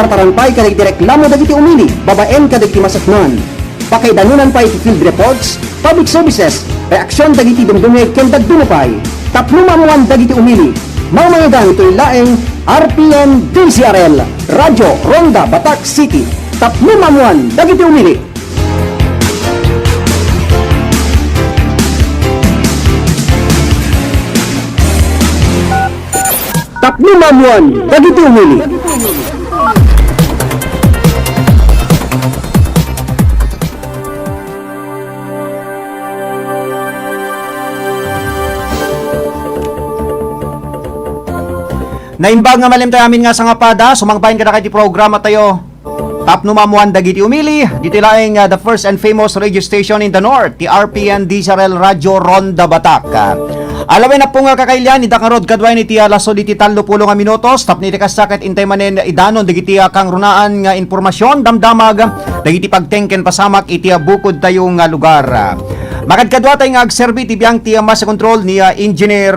tartaran pa'y kadagiti reklamo dagiti umili, babaen kadagiti masaknan. Pakaidanunan pa iti field reports, public services, reaksyon dagiti dumdumeg ken dagdumupay. Tapno mamuan dagiti umili. Mamayagan ito'y laeng RPN DCRL, Radyo Ronda Batak City. Tapno mamuan dagiti umili. Tapno mamuan dagiti umili. Naimbag nga malim tayo amin nga sa nga pada, sumangbahin ka na kayo programa tayo. Tapno mamuan dagiti umili, dito laing the first and famous radio station in the north, the RPN DCRL Radyo Ronda Batak. Alawin na po nga kakailyan, idakarod kadway ni Tia Laso diti 30 nga minutos, tap ni Tikasakit intay manen idanon, dagiti kang runaan nga informasyon, damdamag, dagiti pagtengken pasamak, iti bukod tayo nga lugar. Makadkadwa tayo nga agserbi, tibiyang Tia Masa Control ni Engineer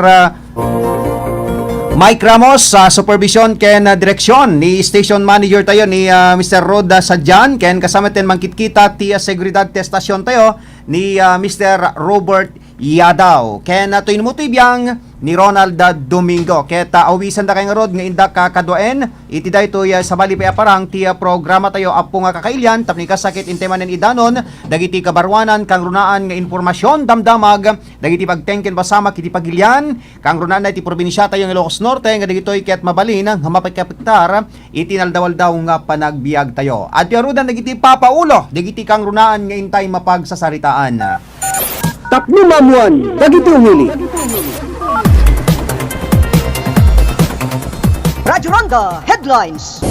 Mike Ramos sa supervision ken direksyon ni station manager tayo ni Mr. Roda Sadjan ken kasama ten mangkitkita ti seguridad testasyon tayo ni Mr. Robert Yadaw ken tuin mo tibiyang ni Ronald Domingo ket awisan da kay nga rod nga indak kadwaen iti daytoy sa bali pa parang ti programa tayo apo nga kakailyan tapni kasakit intemanen idanon dagiti kabarwanan kang runaan nga informasyon damdamag dagiti pagtengken pasama kiti pagilyan kang runaan iti probinsya tayo nga Ilocos Norte nga dagitoy ket mabalin nga mapagkapitar iti naldawaldaw nga panagbiag tayo at yarudan dagiti papaulo dagiti kang runaan nga intay mapagsasaritaan. Tapno mamuan dagiti umili. Radyo Ronda Headlines.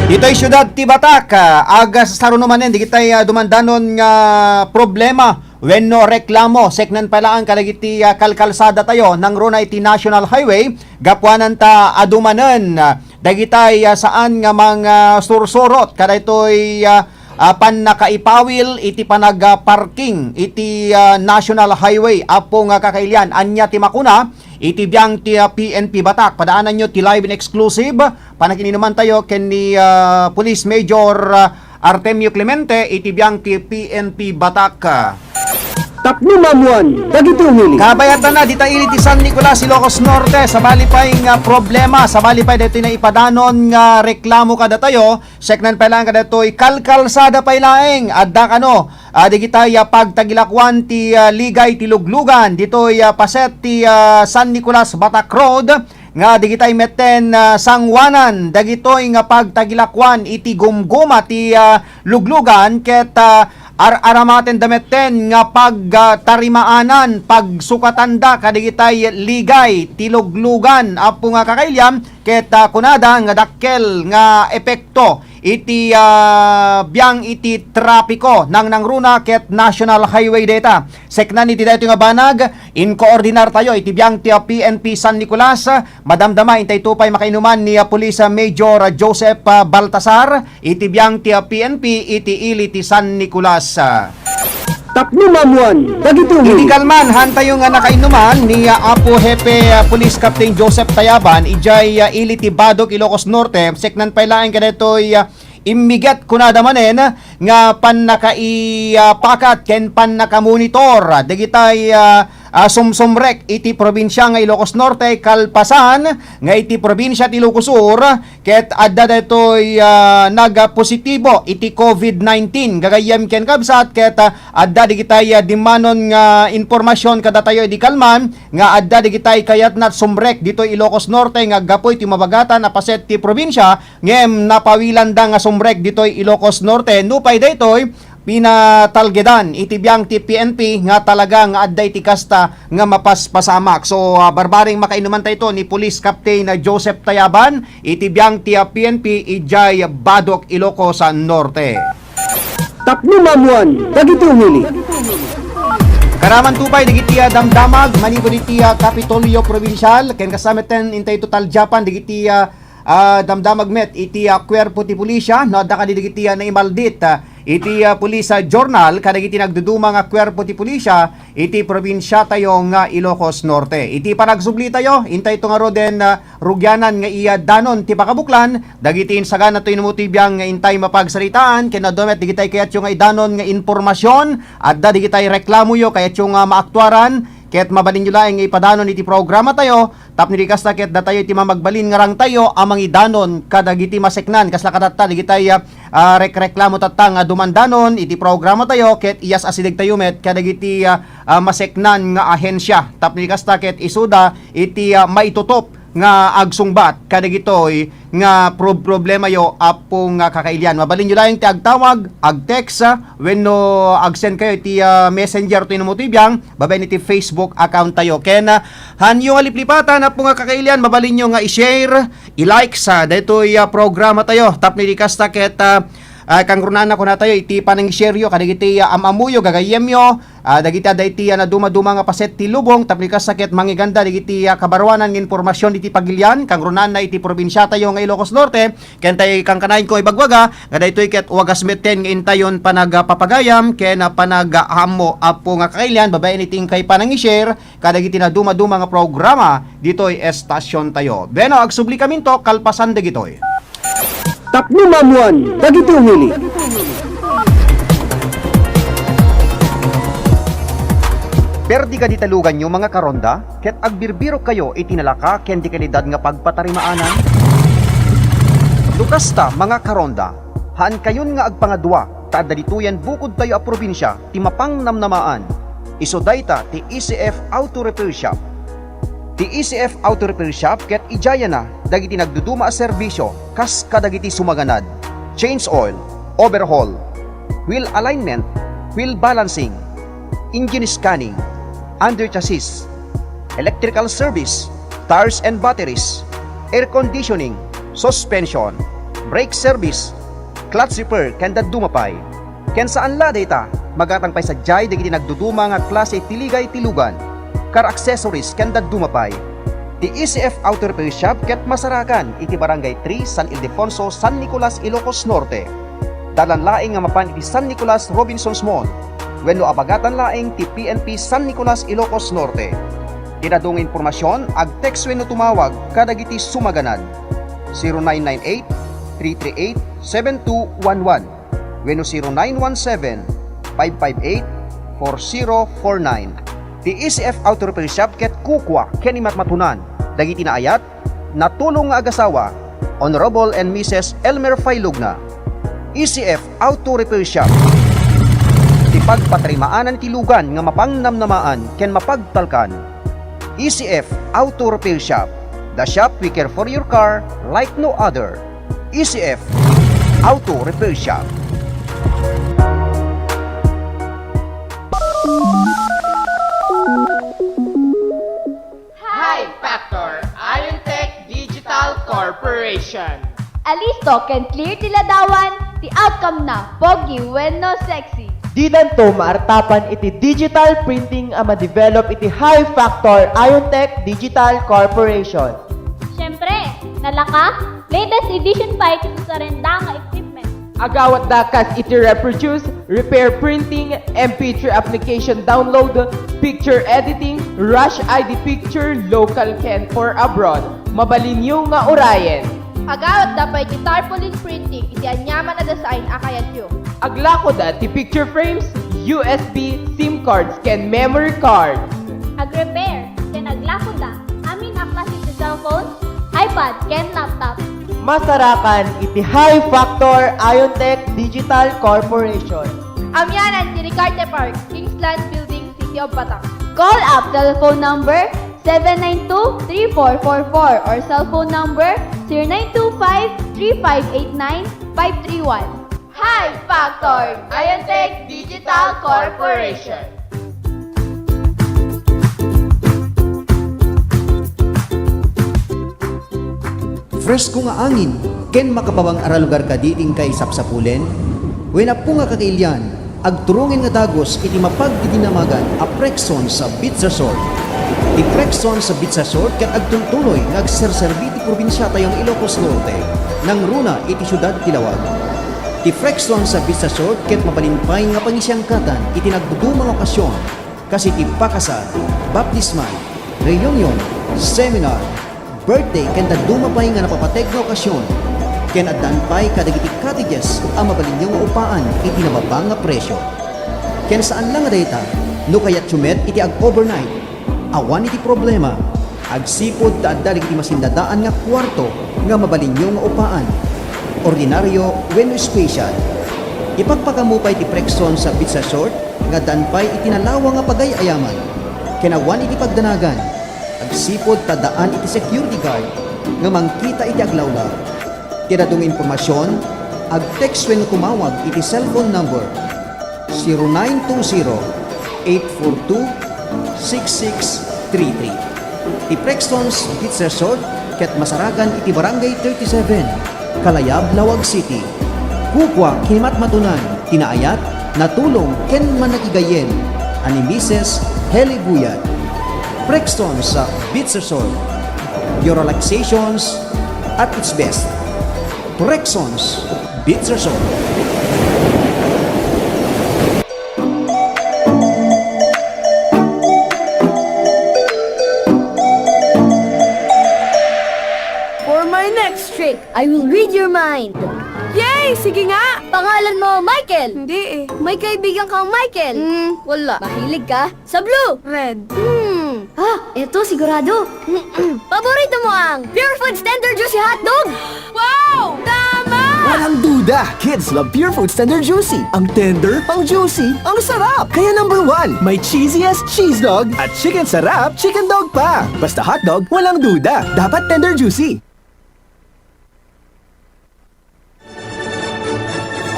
Dito'y syudad ti Batak, aga sa sarunumanen, di kita'y dumandanon nga problema wenno reklamo, seknan palaan kalagiti kalkalsada tayo, nang runa iti National Highway, gapwanan ta adumanen, dagitay saan nga mga sursurot, kada ito'y pan nakaipawil iti panag-parking iti National Highway apo nga kakailyan anya ti makuna iti biyang ti PNP Batak padaanan nyo ti live and exclusive panakininuman tayo ken ni Police Major Artemio Clemente iti biyang ti PNP Batak. Tapno mamuan dagiti umili. Kabayatan na dita ili ti San Nicolas Ilocos Norte sa bali pay nga problema sa bali pay dito na ipadanon nga reklamo kada tayo seknan pa lang kada toy kalkalsada pay laeng adda kano digitay pagtagilakwan ti ligay ti luglugan ditoy paset ti San Nicolas Batak Road nga digitay meten sangwanan dagitoy nga pagtagilakwan iti gumguma ti luglugan ket aramaten dameten nga pagtarimaanan pagsukatanda kadigitay ligay tiluglugan apo nga kakailyam ket kunada nga dakkel nga epekto iti biyang iti trapiko nang nangruna ket National Highway data seknan iti dayto nga banag in koordinar tayo iti biyang ti PNP San Nicolas madamdama intay tupay makainuman ni Police Major Joseph Baltasar iti biyang ti PNP iti ili ti San Nicolas. Tapno mamuan dagiti umili. Iti kalman hantay nga nakainuman ni Apo Hepe Police Captain Joseph Tayaban ijay ili ti Badok Ilocos Norte seknan pailaen kadetoy imigat kunada manen nga pan nakaipakat ken pan nakamonitor dagitay sumsumrek iti probinsya nga Ilocos Norte kalpasan nga iti probinsya ti Ilocos Sur ket adda daytoy nagpositibo iti COVID-19 gagayem ken kabsat ket adda digitay dimanon nga informasyon kada tayo di kalman nga adda digitay kayat nat sumrek dito Ilocos Norte nga gapoy ti mabagatan na paset ti probinsya ngem napawilan da nga sumrek dito Ilocos Norte nupay daytoy pinatalgedan iti biyang ti PNP nga talagang adday ti kasta nga mapaspasamak. So barbaring makainuman tayo ni Police Captain Joseph Tayaban iti biyang ti PNP ijay Badok Ilocos Norte. Tapno mamuan dagiti umili. Karaman tupay digiti damdamag manigo diti Kapitolyo Provincial ken kasameten intay total Japan digiti damdamag met iti kwerpo ti pulisya no adda kadi digiti na imaldit iti Police Journal kadagiti nagduduma nga kwerpo ti pulisya iti probinsya tayo nga Ilocos Norte. Iti panagsubli tayo, intay ito nga roden rugyanan nga iya danon ti pakabuklan, dagiti insagan na ito inumutibiyang nga intay mapagsaritaan, kinadomet digitay kayat yung nga idanon nga informasyon, at da digitay reklamo yo kayat yung maaktuaran, ket mabalin nyo lang nga ipadanon iti programa tayo, tapno di kasta ket da tayo iti mamagbalin nga rang tayo, amang idanon kadagiti maseknan, kasla katatta digitay reklamo tatang dumandanon iti programa tayo, ket iyas asidig tayo met kadagiti maseknan nga ahensya, tapno di kasta ket isuda iti maitutop nga agsungbat kadagitoy nga problema yo apong kakailian. Mabalin nyo lang ti agtawag, agtext, wenno agsend kayo ti messenger to inumutibiyang, babay ni ti Facebook account tayo. Ken hanyo nga liplipatan apong kakailian, mabalin nyo nga i-share, i-like sa daytoy programa tayo. Tapno di kasta ket kang runana ko na tayo iti panang share yo kadagiti amamuyo gagayem yo dagiti iti na duma-duma nga paset ti lubong tapno sakit mangiganda dagiti kabarwanan ng informasyon iti pagilian kang runana iti probinsya tayo nga Ilocos Norte ken tayo kang kanain ko ibagwaga nga daytoy ket wagas meten nga intayon panagpapagayam ken panagahamo apo nga kakailian babay niting kay panang share kadagiti na duma-duma nga programa ditoy estasyon tayo. Beno agsubli kami to kalpasan dagitoy. Tapno mamuan, dagiti umili. Perdi ka ditalugan nyo mga karonda, ket agbirbiro kayo itinalaka ken di kalidad nga pagpatarimaanan. Lukasta mga karonda, haan kayon nga agpangadwa, taada dituyan bukod tayo a probinsya, ti mapang namnamaan. Isodayta ti ECF Auto Repair Shop. Ti ECF Auto Repair Shop ket ijaya na dagiti nagduduma a serbisyo kas kadagiti sumaganad, change oil, overhaul, wheel alignment, wheel balancing, engine scanning, under chassis, electrical service, tires and batteries, air conditioning, suspension, brake service, clutch repair ken dumapay. Ken saan la data magatang pay sadyay dagiti nagduduma nga klase tiligay tilugan, car accessories ken dumapay. Ti ECF Auto Repair Shop ket masarakan iti Barangay 3 San Ildefonso, San Nicolas, Ilocos Norte. Dalan laing nga mapan iti San Nicolas Robinsons Mall. Wenno abagatan laing ti PNP San Nicolas, Ilocos Norte. Tinadung informasyon ag-text wenno tumawag kadagiti sumaganad 0998-338-7211 wenno 0917-558-4049. Ti ECF Auto Repair Shop ket kukwa ken matmatunan dagiti naayat natulong nga agasawa Honorable and Mrs. Elmer Failugna. ECF Auto Repair Shop ti pagpatarimaanan ti lugan nga mapangnamnamaan ken mapagtalkan. ECF Auto Repair Shop, the shop we care for your car like no other. ECF Auto Repair Shop. Corporation. Alisto can clear tiladawan, the outcome na, pogi when no sexy. Di danto maartapan iti digital printing ama develop iti high factor Iontech Digital Corporation. Siyempre, nalaka, latest edition pa ito sa renda nga equipment. Agawat dakas iti reproduce, repair printing, MP3 application download, picture editing, rush ID picture, local ken for abroad. Mabalin yung nga orayen. Agawat dapat iti tarpaulin printing, iti anyaman na design akayat yung. Aglako da ti picture frames, USB, SIM cards, ken memory cards. Ag-repair, ken aglako da, amin aklas iti cellphone, iPad, ken laptop. Masarakan iti high factor Iontech Digital Corporation. Amyanan ti Ricarte Park, Kingsland Building, City of Batak. Call up telephone number 792-3444 or cell phone number 0925-3589-531. High Factor, Iontech Digital Corporation. Fresko nga angin, ken makapawang aralugar ka diting kay sapsapulen, wena po nga kakailian, agturungin nga dagos iti mapagdidinamagan a Prexon sa Beach Resort. Ti Prexon sa Beach Resort ket agtuntuloy ngagserserbi ti probinsya tayong Ilocos Norte, nang runa iti syudad Tilawag. Ti Frexon sa Vista Short ket mapalimpay nga pangisyangkatan iti nagdudumang okasyon kasi ti pakasal, baptismal, reunion, seminar, birthday ken dadumapay nga napapatek nga okasyon ken addan pay kadagiti cottages ang mabalinyo nga upaan iti nababang nga presyo. Ken saan lang nga data no kayat sumet iti ag-overnight awan iti problema agsipod ta adda iti masindadaan nga kwarto nga mabalinyo nga upaan ordinaryo wenno special. Ipagpakamupay ti Frexon sa Pizza Short nga danpay itinalawa nga pagayayaman kenawan iti pagdanagan agsipod tadaan iti security guard nga mangkita iti aglawlaw. Tinadong impormasyon ag-text when kumawag iti cellphone number 0920-842-6633. Ti Frexon's Pizza Short ket masaragan iti Barangay 37 Kalayab, Lawag City. Kukwa, kinimat matunan, tinaayat, natulong, ken manakigayen, ani Mrs. Heli Buyat. Frexon sa Pizza Short. Your relaxations at its best. Frexon's Pizza Short. For my next trick, I will read your mind. Yay! Sige nga! Pangalan mo, Michael. Hindi eh. May kaibigan kang Michael. Wala. Mahilig ka sa blue. Red. Eto sigurado. Paborito mo ang Pure Foods Tender Juicy Hotdog. Wow! Tama! Walang duda, kids love Pure Foods Tender Juicy. Ang tender, ang juicy, ang sarap. Kaya number 1, may cheesiest cheese dog at chicken sarap chicken dog pa. Basta hotdog, walang duda. Dapat tender juicy.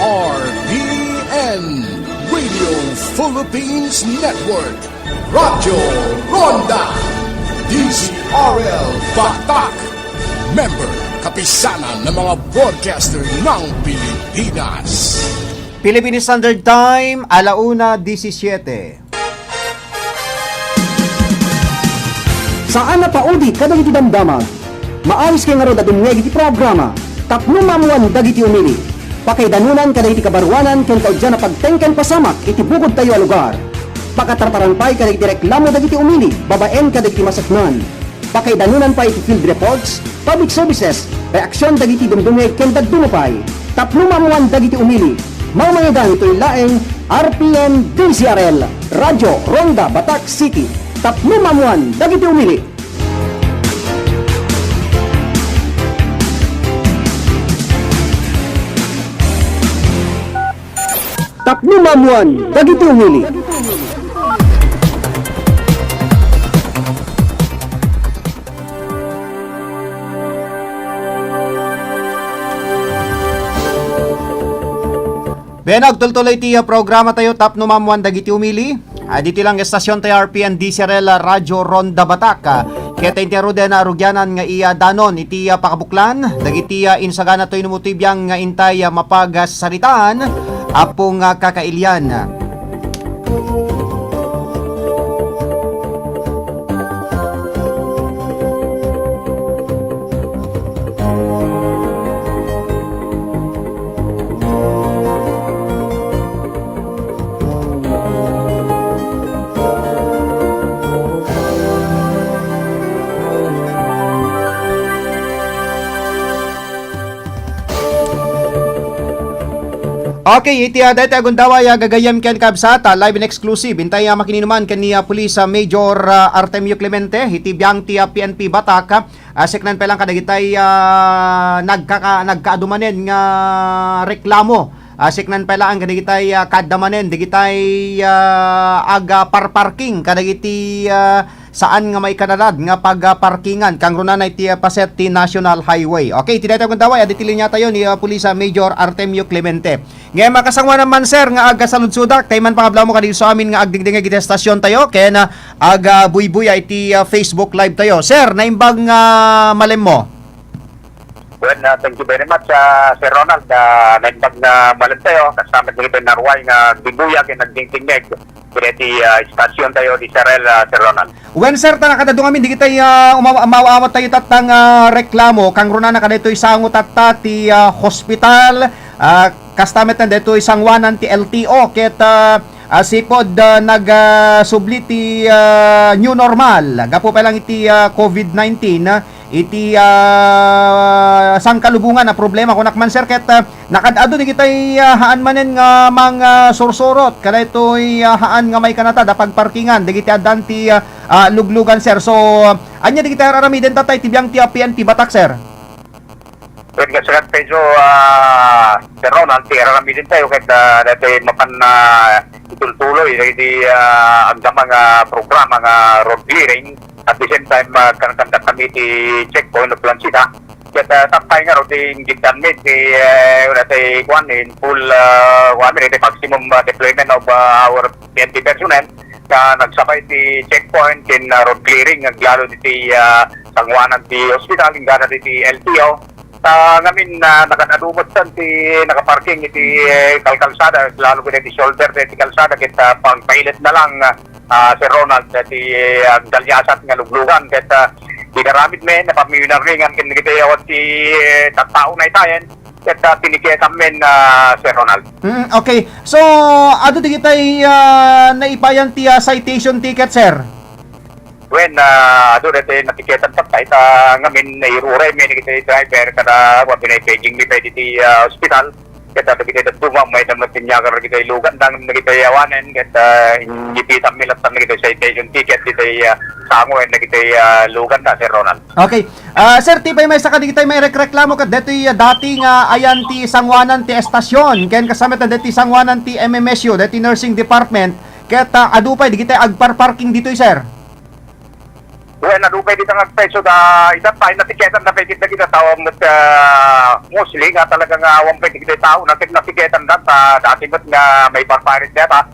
RPN Radio Philippines Network Radyo Ronda DZRL Batak Member Kapisanan ng mga broadcaster ng Pilipinas. Philippine Standard Time, 1:17. Saan na paudi kadagiti damdamag? Maayos kay nga ro dadumngeg iti programa. Tapno mamuan dagiti umili. Pakaidanunan kadagiti kabarwanan ken kaudyan na pagtengken pasamak iti bukod tayo a lugar. Pakatartaran kadagiti reklamo dagiti umili, babaen kadagiti masaknan. Pakaidanunan pa iti field reports, public services, reaksyon dagiti dumdumeg ken dagdumupay. Tapno mamuan dagiti umili. Mamayagan ito'y laeng RPN DCRL, Radyo Ronda Batak City. Tapno mamuan dagiti umili. Tapno mamuan dagiti umili. Benag tultuloy ti programa tayo tapno mamuan dagiti umili. Dito lang estasyon tayo RPN DCRL Radyo Ronda Batak. Kaya tayo den na arugyanan nga iya danon iti pakabuklan. Dagiti insagana to'y numutibiyang nga intay mapagasaritaan. Apong kakailyan. Okay, iti dati agundaway gagayam ken kabsata live and exclusive. Intay makininuman ken ni Police Major Artemio Clemente iti biyang ti PNP Batak. Seknan pa lang kadagitay nagkaadumanen nga reklamo. Seknan pa lang kadagitay kadamanen digitay aga parking kadagiti saan nga may kanalad nga pagparkingan kang runanay ti paset ti National Highway. Okay, tinatay kong daway aditili niya tayo ni Police Major Artemio Clemente. Ngayon makasangwa naman sir nga aga saludsudak tay man pangablaw mo kadito sa amin nga agdingding iti estasyon tayo kaya na aga buybuy iti Facebook live tayo. Sir, naimbag nga malem mo. Well, thank you very much, Sir Ronald. Naimbag na malam tayo. Kasama dito narway nga bibuyag at nagdingtingeg. Kaya ti istasyon tayo di Sarel, Sir Ronald. When sir, ta nakadadong amin, di kitay umawawat tayo tatang reklamo. Kang runa na kadito isangot at ti hospital. kastamet na dito sangwanan ti LTO ket sipod nagsubli ti new normal gapo pa lang iti COVID-19 iti sangkalubungan na problema kunak man sir ket nakadado di kitay haan manen nga mga sursurot kada ito'y haan nga may kanata da pagparkingan di kita adan ti luglugan sir so anya di kita aramiden tatay tibiyang ti PNP Batak sir. Pwede ka sa peso, Sir Ronald, tirarami din tayo kahit dati mapan itultuloy di ang mga programa nga road clearing at the same time kanakanda kami ti checkpoint of Lansita. Kaya tapay nga ro di gitan mit di dati kwan in full maximum deployment of our PNP personnel na nagsabay ti checkpoint in road clearing lalo di sangwanan ti hospital ingana di LTO. Ngamin nakadumot san ti nakaparking iti kalsada lalo ko ti shoulder ti kalsada kita pangpailit na lang si Ronald ti dalyasat nga luglugan kita dinaramid men na pamiwinaringan kin kita yawat ti tattao na itayen kita tiniketam men si Ronald. Okay, so ado di kita naipayan ti citation ticket sir? When doon natin natiketan patay ngamin nairuray may nakita driver kada pinay-paging ni pwede ti hospital kita nakita tumang may damatin niya karo kita ilugan dang nakita yawanan kita inititan milat sa nakita citation ticket kita sango and nakita lugan na Sir Ronald. Okay. Sir, tipay may saka di kita may reklamo kat deto'y dati nga ayan ti sangwanan ti estasyon ken kasamet na deti sangwanan ti MMSU deti nursing department ket adupay di kita agparking dito'y sir. Well, nadupay dito nga peso isang tayo natiketan na pwede na kita tawag mostly nga talagang awang pwede kita tao natiketan na dati ba't nga may parparit data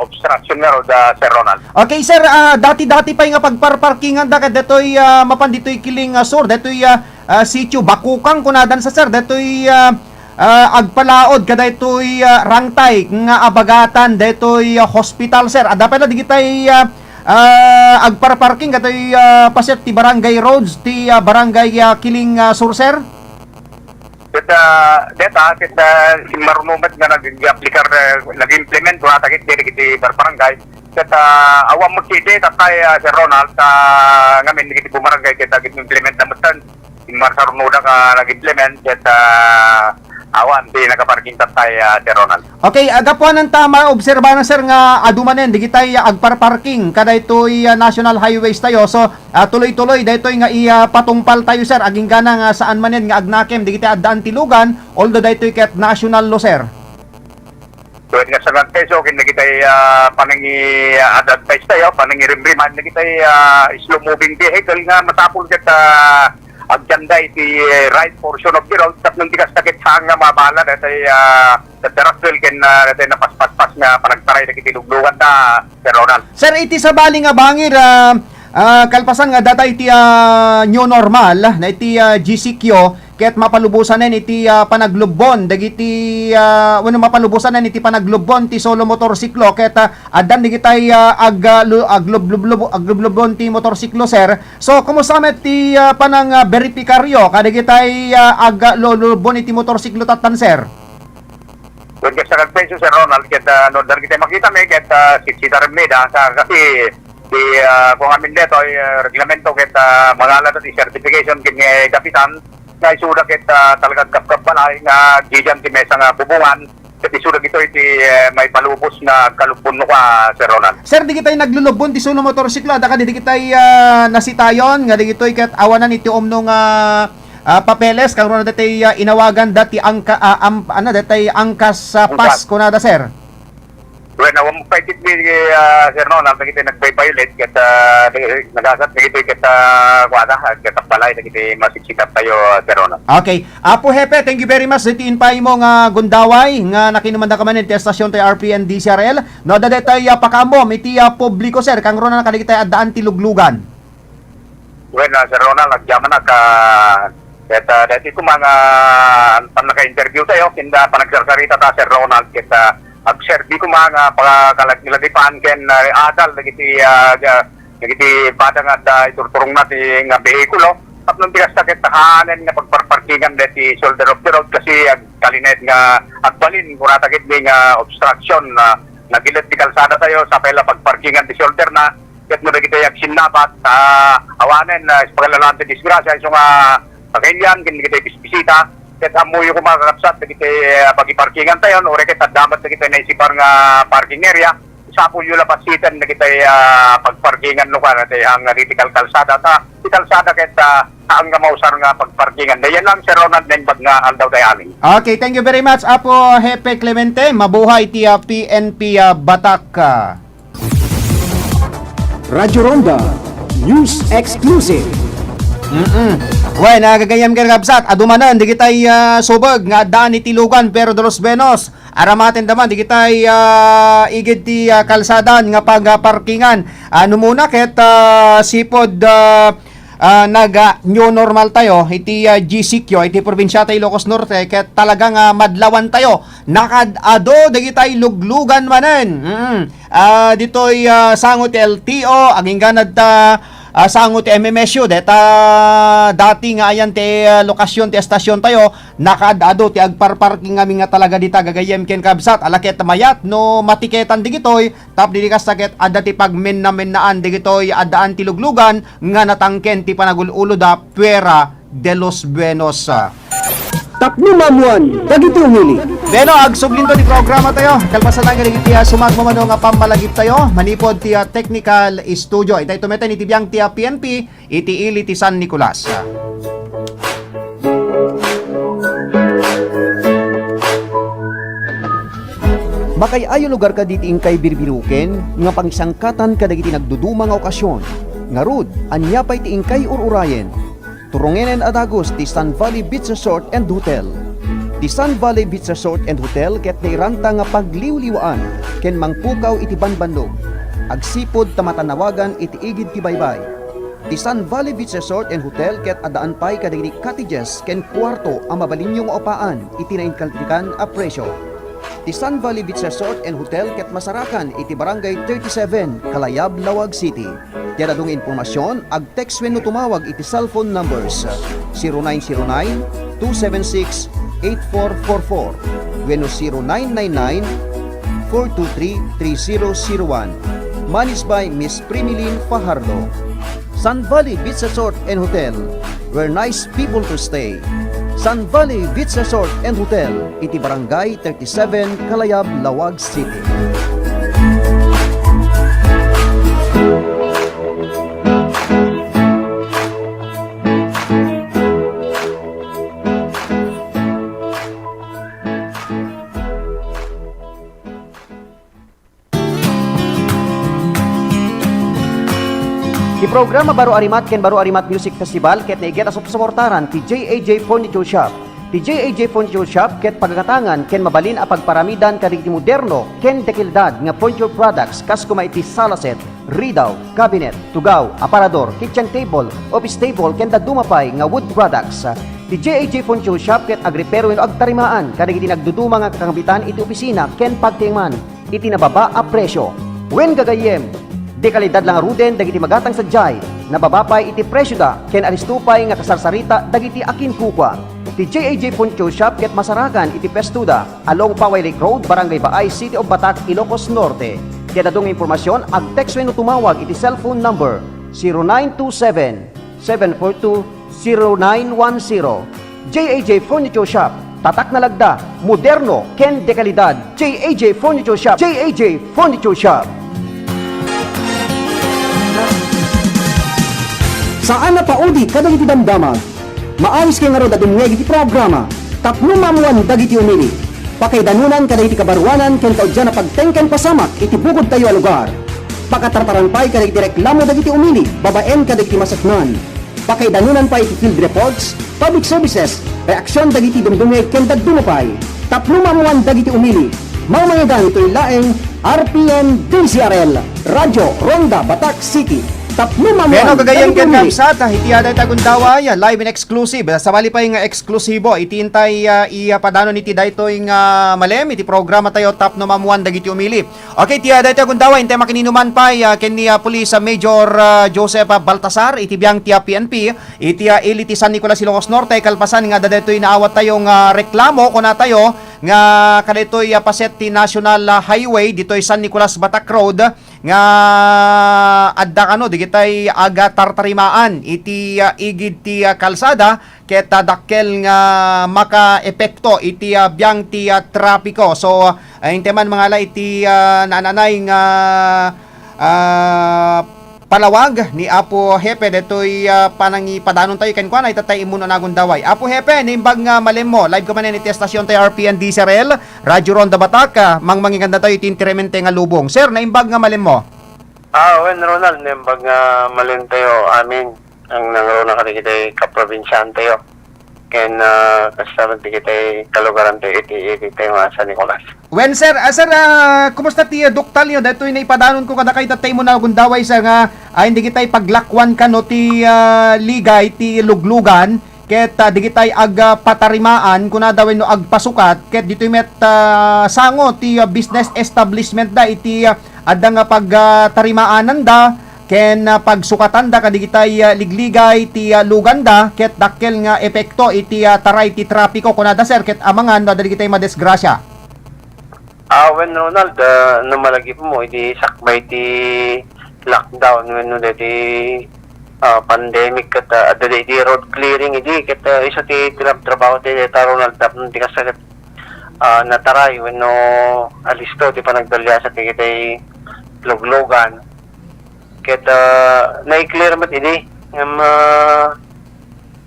obstruction nga ro Sir Ronald. Okay sir, dati-dati pa nga pagparparkingan da kat deto'y mapan dito'y kiling sur deto'y sitio bakukang kunadan sa sir deto'y agpalaod kada ito'y rangtay nga abagatan deto'y hospital sir ada pala di kita'y agparparking katoy paset ti Barangay Roads ti Barangay Kiling Sur sir. Kita marunumat nga nag-applikar nag-implement wa takit kiti barangay kita awam magkiti tatay Sir Ronald ngamin kiti bumarangay kita implement na matan marsarunuda ka nag-implement kita awan di nakaparking tatay Sir Ronald. Okay, agapuan ng tama obserbahan sir nga adumanen di kitay agparparking kada ito'y national highways tayo so tuloy-tuloy daytoy nga patungpal tayo sir aging gana nga saan manen nga agnakem di kitay addaan tilugan although daytoy ket national law sir. Pwede nga sa peso kin kitay panangi advertise tayo panangi rimriman na kitay slow moving vehicle nga matapol ket agenda iti right portion of the road tap nung tigas takit nga mabala datay teraswel ken datay napaspas nga panagtaray na kitiluglugan ta Sir Ronald. Sir iti sa bali nga bangir kalpasan nga data iti new normal na iti GCQ ket mapalubusan nen iti panaglubon dagiti mapalubusan nen iti panaglubon ti solo motorsiklo ket addan digitay aglublubon ti motorsiklo sir. So kumusta met ti panang verifikaryo kadigitay aglulubon iti motorsiklo tatan sir? When sa nagpeso Sir Ronald ket no dar kita makita me ket siksitar meda kasi di kung amin dito reglamento ket mangala ti certification kin kapitan nga isuda ket talagang kapkap balay nga gijan ti mesa nga bubungan ket isuda ito iti may palubos na kalubon ka Sir Ronald. Sir di kitay naglulubon ti suno motorsiklo ada ka di kitay nasitayon nga di kitoy ket awanan iti omno nga papeles karon datay inawagan dati datay angkas pass kunada sir. When awam paitit mi Sir Ronald kita nagviolate ket nagasat kita kwada ket balay kita masiksikat tayo Sir Ronald. Okay. Apo Hepe, thank you very much. Ditiin pa mo nga gundaway nga nakinumanda ka man iti estasyon tay RPN DCRL. No da detay pakamom iti publiko sir kang ron na kadigitay addaan ti luglugan. When Sir Ronald nagyaman na ka dati ko mga panaka-interview tayo kinda panagsarita ta Sir Ronald kita agserbi ko mga pagkalagiladipan ken adal nagiti padang at iturturong natin nga behikulo tapnong bigas na kita kaanin nga pagparparkingan deti shoulder of the road kasi ang kalinet nga agbalin kung natagit may nga obstruction na nagilit di kalsada tayo sa pela pagparkingan di shoulder na ket mo kita yak sinapat awanen na paglalante disgrasya iso nga pagkailan kin kita bisita ket amoy ko makakapsat kita pagiparkingan tayo ore kita damat kita naisipar nga parking area sa po yung lapasitan na kita pagparkingan lugar at ang critical kalsada ta di kalsada kita ang mausar nga pagparkingan dayan lang si Ronald Nenbag nga aldaw dayani. Okay, thank you very much Apo Hepe Clemente. Mabuhay ti PNP Batak. Radyo Ronda News Exclusive. Well, nagagayam ka kabsat. Adumanan, di kitay subag nga daan ni Tilugan pero de los Benos. Aramaten daman, di kitay igid ti kalsadan nga pagparkingan. Ano muna ket sipod new normal tayo iti GCQ iti probinsya tayo Ilocos Norte ket talagang madlawan tayo nakadado dagitay luglugan manen ditoy sangot LTO aging ganad sangot ti MMSU deta dati nga ayan ti lokasyon ti estasyon tayo nakadado ti agparparking nga talaga dita gagayem ken kabsat alaket mayat no matiketan digitoy tap didi kasaket adda ti pagmen-naan digitoy addaan ti luglugan nga natangken ti panagululo da Puera de los Buenos. Tapno mamuan dagiti umili. Beno, agsublin to di programa tayo. Kalpasan lang ganit ti sumagmamano nga pamalagip tayo. Manipod ti technical studio. Itay tumeten iti biyang ti PNP, iti ili ti San Nicolas. Makay ayo lugar ka diti kay birbiruken nga pangsangkatan kadagiti nagduduma nga okasyon. Ngarud, anya pay ti kay ururayen. Turungenen adagos ti Sun Valley Beach Resort and Hotel. Ti Sun Valley Beach Resort and Hotel ket nairanta nga pagliwliwaan ken mangpukaw iti banbanlog. Agsipod tamatanawagan iti igid ti baybay. Ti Sun Valley Beach Resort and Hotel ket adaan pay kadagiti cottages ken kwarto ang mabalinyong opaan iti nainkaltikan a presyo. Ti Sun Valley Beach Resort and Hotel ket masarakan iti barangay 37 Kalayab, Lawag City. Tiada dong informasyon ag-text wenno tumawag iti cellphone numbers 0909-276-8444 wenno 0999-423-3001. Managed by Miss Primilin Fajardo. Sun Valley Beach Resort and Hotel, where nice people to stay. Sun Valley Beach Resort and Hotel, iti barangay 37 Kalayab, Lawag City. Di programa Baro Arimat ken Baro Arimat Music Festival ket naiget as suportaran ti JAJ Furniture Shop. Ti JAJ Furniture Shop ket pagkatangan ken mabalin a pagparamidan kadagiti moderno ken dekildad nga furniture products kas kuma iti sala set, ridaw, cabinet, tugaw, aparador, kitchen table, office table ken dadumapay nga wood products. Ti JAJ Furniture Shop ket agripero wenno agtarimaan kadagiti nagduduma nga kakambitan iti opisina ken pagtingman iti nababa a presyo. Wen gagayem di kalidad lang aruden dagiti magatang sadyay nababapay iti presyo da ken aristupay nga kasarsarita dagiti akin kukwa. Ti JAJ Furniture Shop ket masarakan iti Pestuda along Paway Lake Road, Barangay Baay, City of Batak, Ilocos Norte. Kaya dadong impormasyon ag-text wenno tumawag iti cellphone number 0927-742-0910. JAJ Furniture Shop, tatak na lagda, moderno ken dekalidad. JAJ Furniture Shop. JAJ Furniture Shop. Saan na paudi kadagiti damdamag? Maayos kay nga ro dadumweg iti programa. Tapno mamuan dagiti umili. Pakaidanunan kadagiti kabaruanan ken kaudyan na pagtengken pasamak iti bukod tayo a lugar. Pakatartaran pay kadagiti reklamo dagiti umili, babaen kadagiti masaknan. Pakaidanunan pa iti field reports, public services, reaksyon dagiti dumdumeg ken dagdumapay. Tapno mamuan dagiti umili. Mamayagan ito'y laeng RPN DCRL, Radyo Ronda Batak City. Tapno Pero mamuan gagayan dagiti ken umili. kapsat, itiaday tagundaway, live and exclusive. Sabali pa yung eksklusibo, itintay ipadano niti daytoy nga malem, iti programa tayo tapno mamuan dagiti umili. Okay, tiaday tagundaway, intay makininuman pa ken ni Police Major Joseph Baltasar, iti biyang tia PNP, iti Elite San Nicolas Ilocos Norte, kalpasan nga daytoy naawat tayong reklamo kuna tayo nga kadaytoy paset ti National Highway ditoy San Nicolas Batak Road nga adda kano digitay aga tartarimaan iti igid ti kalsada ket dakkel nga maka-epekto iti biyang ti trapiko. So inteman mga la iti nananay nga palawag ni Apo Hepe detoy panangipadanon tayo ken kuan ay tatay imuno nagon daway. Apo Hepe nimbag nga malem mo live ka man ni estasyon tayo RPN DCRL Radyo Ronda Batak mangmangiganda tayo tintiremente nga lubong. Sir, naimbag nga malem mo. Wen Ronald, nimbag nga malin tayo amin ang nangrona ka kita kaprobinsyan tayo. Ken kasama kita kalugaran tayo iti tayo nga sa Nicolas. When sir, kumusta ti doktal nyo? Dito na ipadanon ko kada kay tatay mo na gundaway sa nga hindi kitay paglakwan ka no ti ligay ti luglugan ket di kitay ag patarimaan kuna daw no ag pasukat ket dito met sango ti business establishment da iti adda nga pagtarimaanan da ken pagsukatan da kadigitay ligligay ti luganda ket dakkel nga epekto iti taray ti trapiko kunada sir ket amangan no digitay madesgrasya. When Ronald, numalagi po mo, hindi sakbay ti lockdown, when di pandemic kat di road clearing, hindi kat isa ti trabaho ti Ronald, tapos di kasagit nataray, when no alisto, di pa nagdalya sa ti kitay luglugan. Ket na-clear mat ini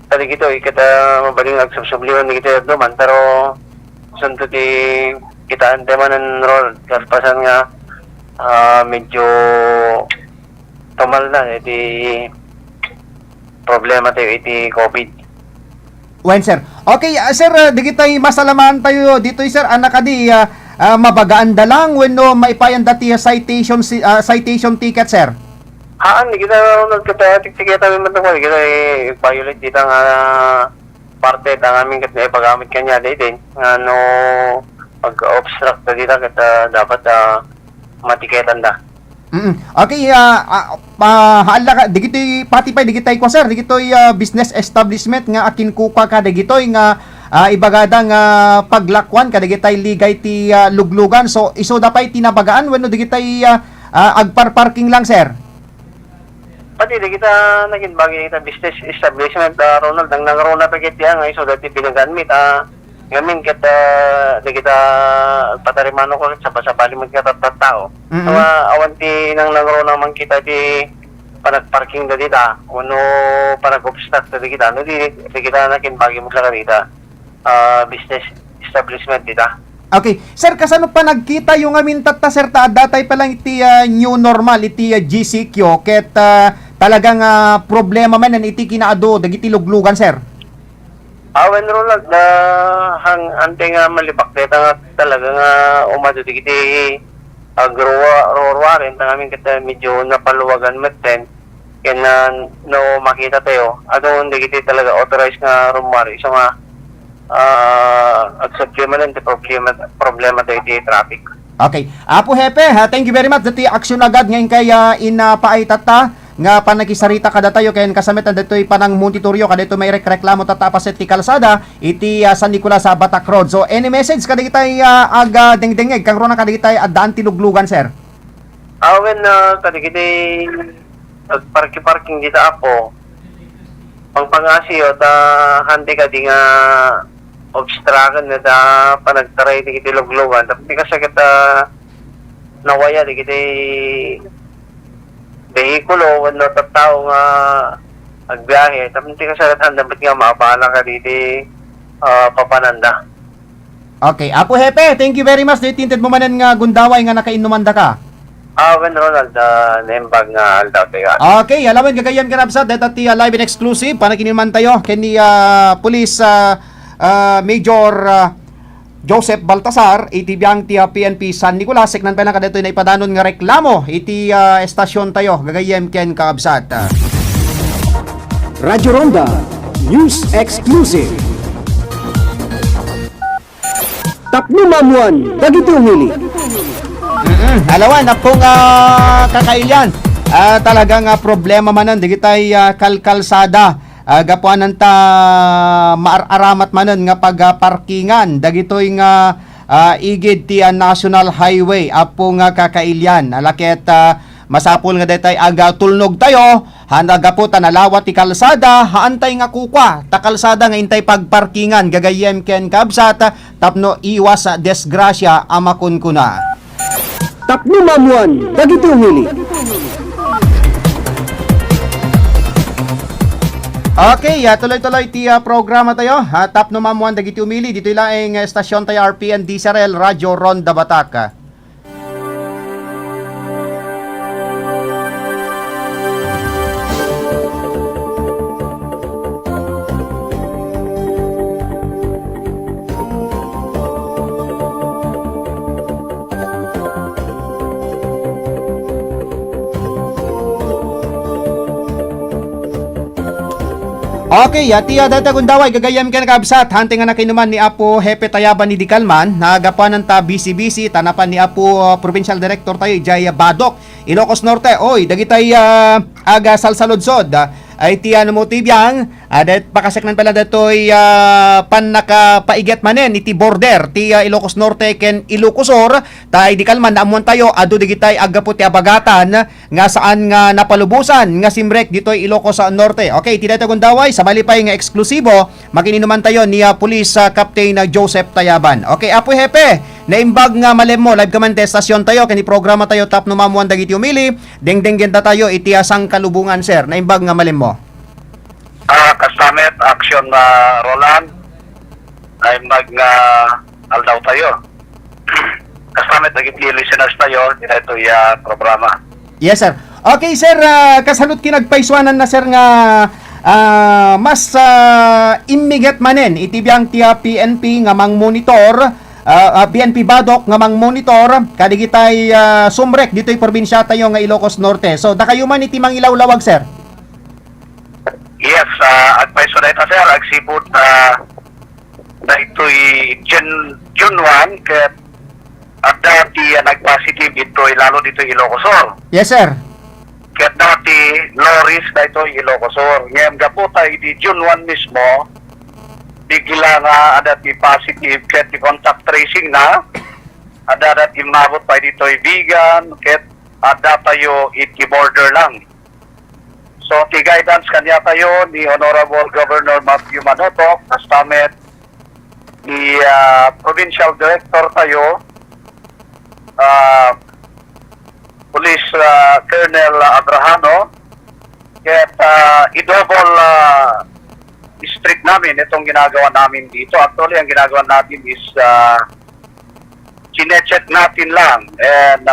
tadi gitu kita mabaling agsubsublihan ni kita duman pero santo ti kita antemanan rol kalpasan nga medyo tumal na iti problema tayo iti COVID. When sir. Okay, sir, digitay masalaman tayo dito sir anak di mabagaan da lang when no maipayan dati citation ticket sir. Hindi kita nagkita kami matungkol. Kita violate dito nga parte ng aming pagamit kanya dito. Ano, pag-obstruct na dito kita dapat matiketan da. Okay, haala ka, digito'y patipay, digitay ko sir, digito'y business establishment nga akin kuka ka, digito'y nga ibagada nga paglakwan ka, digitay ligay ti luglugan. So, iso dapay tinabagaan, when no digitay agparparking lang sir. Pati di kita naging bagay kita business establishment Ronald ang nangarona pa kita nga iso dati pinagamit ngamin kita di kita patarimano ko sa pasabali mo kita tao. Awanti nang nangarona man kita di panagparking da dita uno panag-obstruct da kita no di kita naging bagay mo sa kanita business establishment dita. Okay, sir, kasano pa nagkita yung amin tata sir ta datay pa lang iti new normal iti GCQ ket talagang problema man nan iti kinaado dagiti luglugan sir. When Ronald hang ante nga malibak dito nga talaga nga umado digiti agruwa rin amin kita medyo napaluwagan maten kaya no makita tayo adon digiti talaga authorized nga rumari so nga problema tayo di traffic. Okay. Apo Hepe, thank you very much dati aksyon agad ngayon kay inapaitata nga panakisarita kada tayo kay kasamit ditoy panang monitoryo kada ito may reklamo tatapaset ti kalsada iti San Nicolas sa Batak Road. So any message kada kitay aga dengdengeg kang rona kada kitay adaan ti luglugan sir. When kada kitay parking dito apo pangpangasyo ta handi ka di nga obstruction na da panagtaray di kita luglugan tapos di kasi kita nawaya di kita vehikulo wano tattao nga agbiyahe tapos di kasi dapat nga maabala ka dito papananda. Okay, Apo Hepe, thank you very much tinted mo manan nga gundaway nga nakainumanda ka. When Ronald nembag nga aldaw tayo. Okay, alaman gagayan ka napsat dito ti live and exclusive panakiniman tayo kini Police Major Joseph Baltasar, iti biyang ti PNP San Nicolas, seknan pa lang kadito na ipadanon nga reklamo, iti estasyon tayo, gagayem ken kaabsat. Radyo Ronda News Exclusive. Tapno mamuan, dagiti umili. Alawan, na pong kakailyan. Talagang problema manan, digitay kalkalsada. Gapuanan ta maaramat manan nga pagparkingan dagitoy nga igid ti National Highway apo nga kakailyan alaket masapol nga detay aga tulnog tayo hanagaputan alawat ti kalsada haantay nga kukwa ta kalsada nga intay pagparkingan gagayem ken kabsat tapno iwas sa desgrasya amakun kuna. Tapno mamuan, dagiti umili. Okay, tuloy-tuloy ti programa tayo. Tap no mamuan dagiti umili dito ilaeng estasyon tayo RPN Disarel Radyo Ronda Batak. Okay, tiya data gundaway gagayam ken kabsat hanting nga nakinuman ni Apo Hepe Tayaban ni Dikalman nagapanan ta busy tanapan ni Apo Provincial Director tayo Jaya Badok Ilocos Norte. Oy, dagitay aga salsaludsod ay tiya no mo tibiyang adet pakaseknan pala datoy pan nakapaiget manen iti border ti Ilocos Norte ken Ilocosor tay Dikalman naamuan tayo adu digitay agapo ti abagatan nga saan nga napalubusan nga simrek ditoy Ilocos Norte. Okay, ti data gundaway sa malipay nga eksklusibo makininuman tayo ni Police Captain Joseph Tayaban. Okay, Apo Hepe, naimbag nga malem mo live kaman stasyon tayo kani programa tayo tap no mamuan dagiti umili dengdeng genda tayo iti asang kalubungan sir naimbag nga malem mo. Kastamet action Roland ay aldaw tayo. Kastamet dagiti listeners tayo dito programa. Yes sir. Okay sir, kasalut kinagpaiswanan na sir nga mas immigat manen iti biyang tiya PNP nga mang monitor PNP Badok nga mang monitor kadigitay sumrek dito'y probinsya tayo nga Ilocos Norte. So dakayo man iti mang ilawlawag sir. Yes, advice na ito sir, agsipot na ito'y June 1 ket at dati nag-positive ito'y lalo dito'y Ilocosor. Yes sir. Ket dati low risk na ito'y Ilocosor. Ngayon gaputa di June 1 mismo bigla nga adati positive ket di contact tracing na adati mabot pa dito'y Vigan ket ada tayo iti border lang. So, ti guidance kanya tayo ni Honorable Governor Matthew Manotoc, kastamet ni Provincial Director tayo, Police Colonel Abrahano, kaya i-double strict namin itong ginagawa namin dito. Actually, ang ginagawa natin is chinecheck natin lang and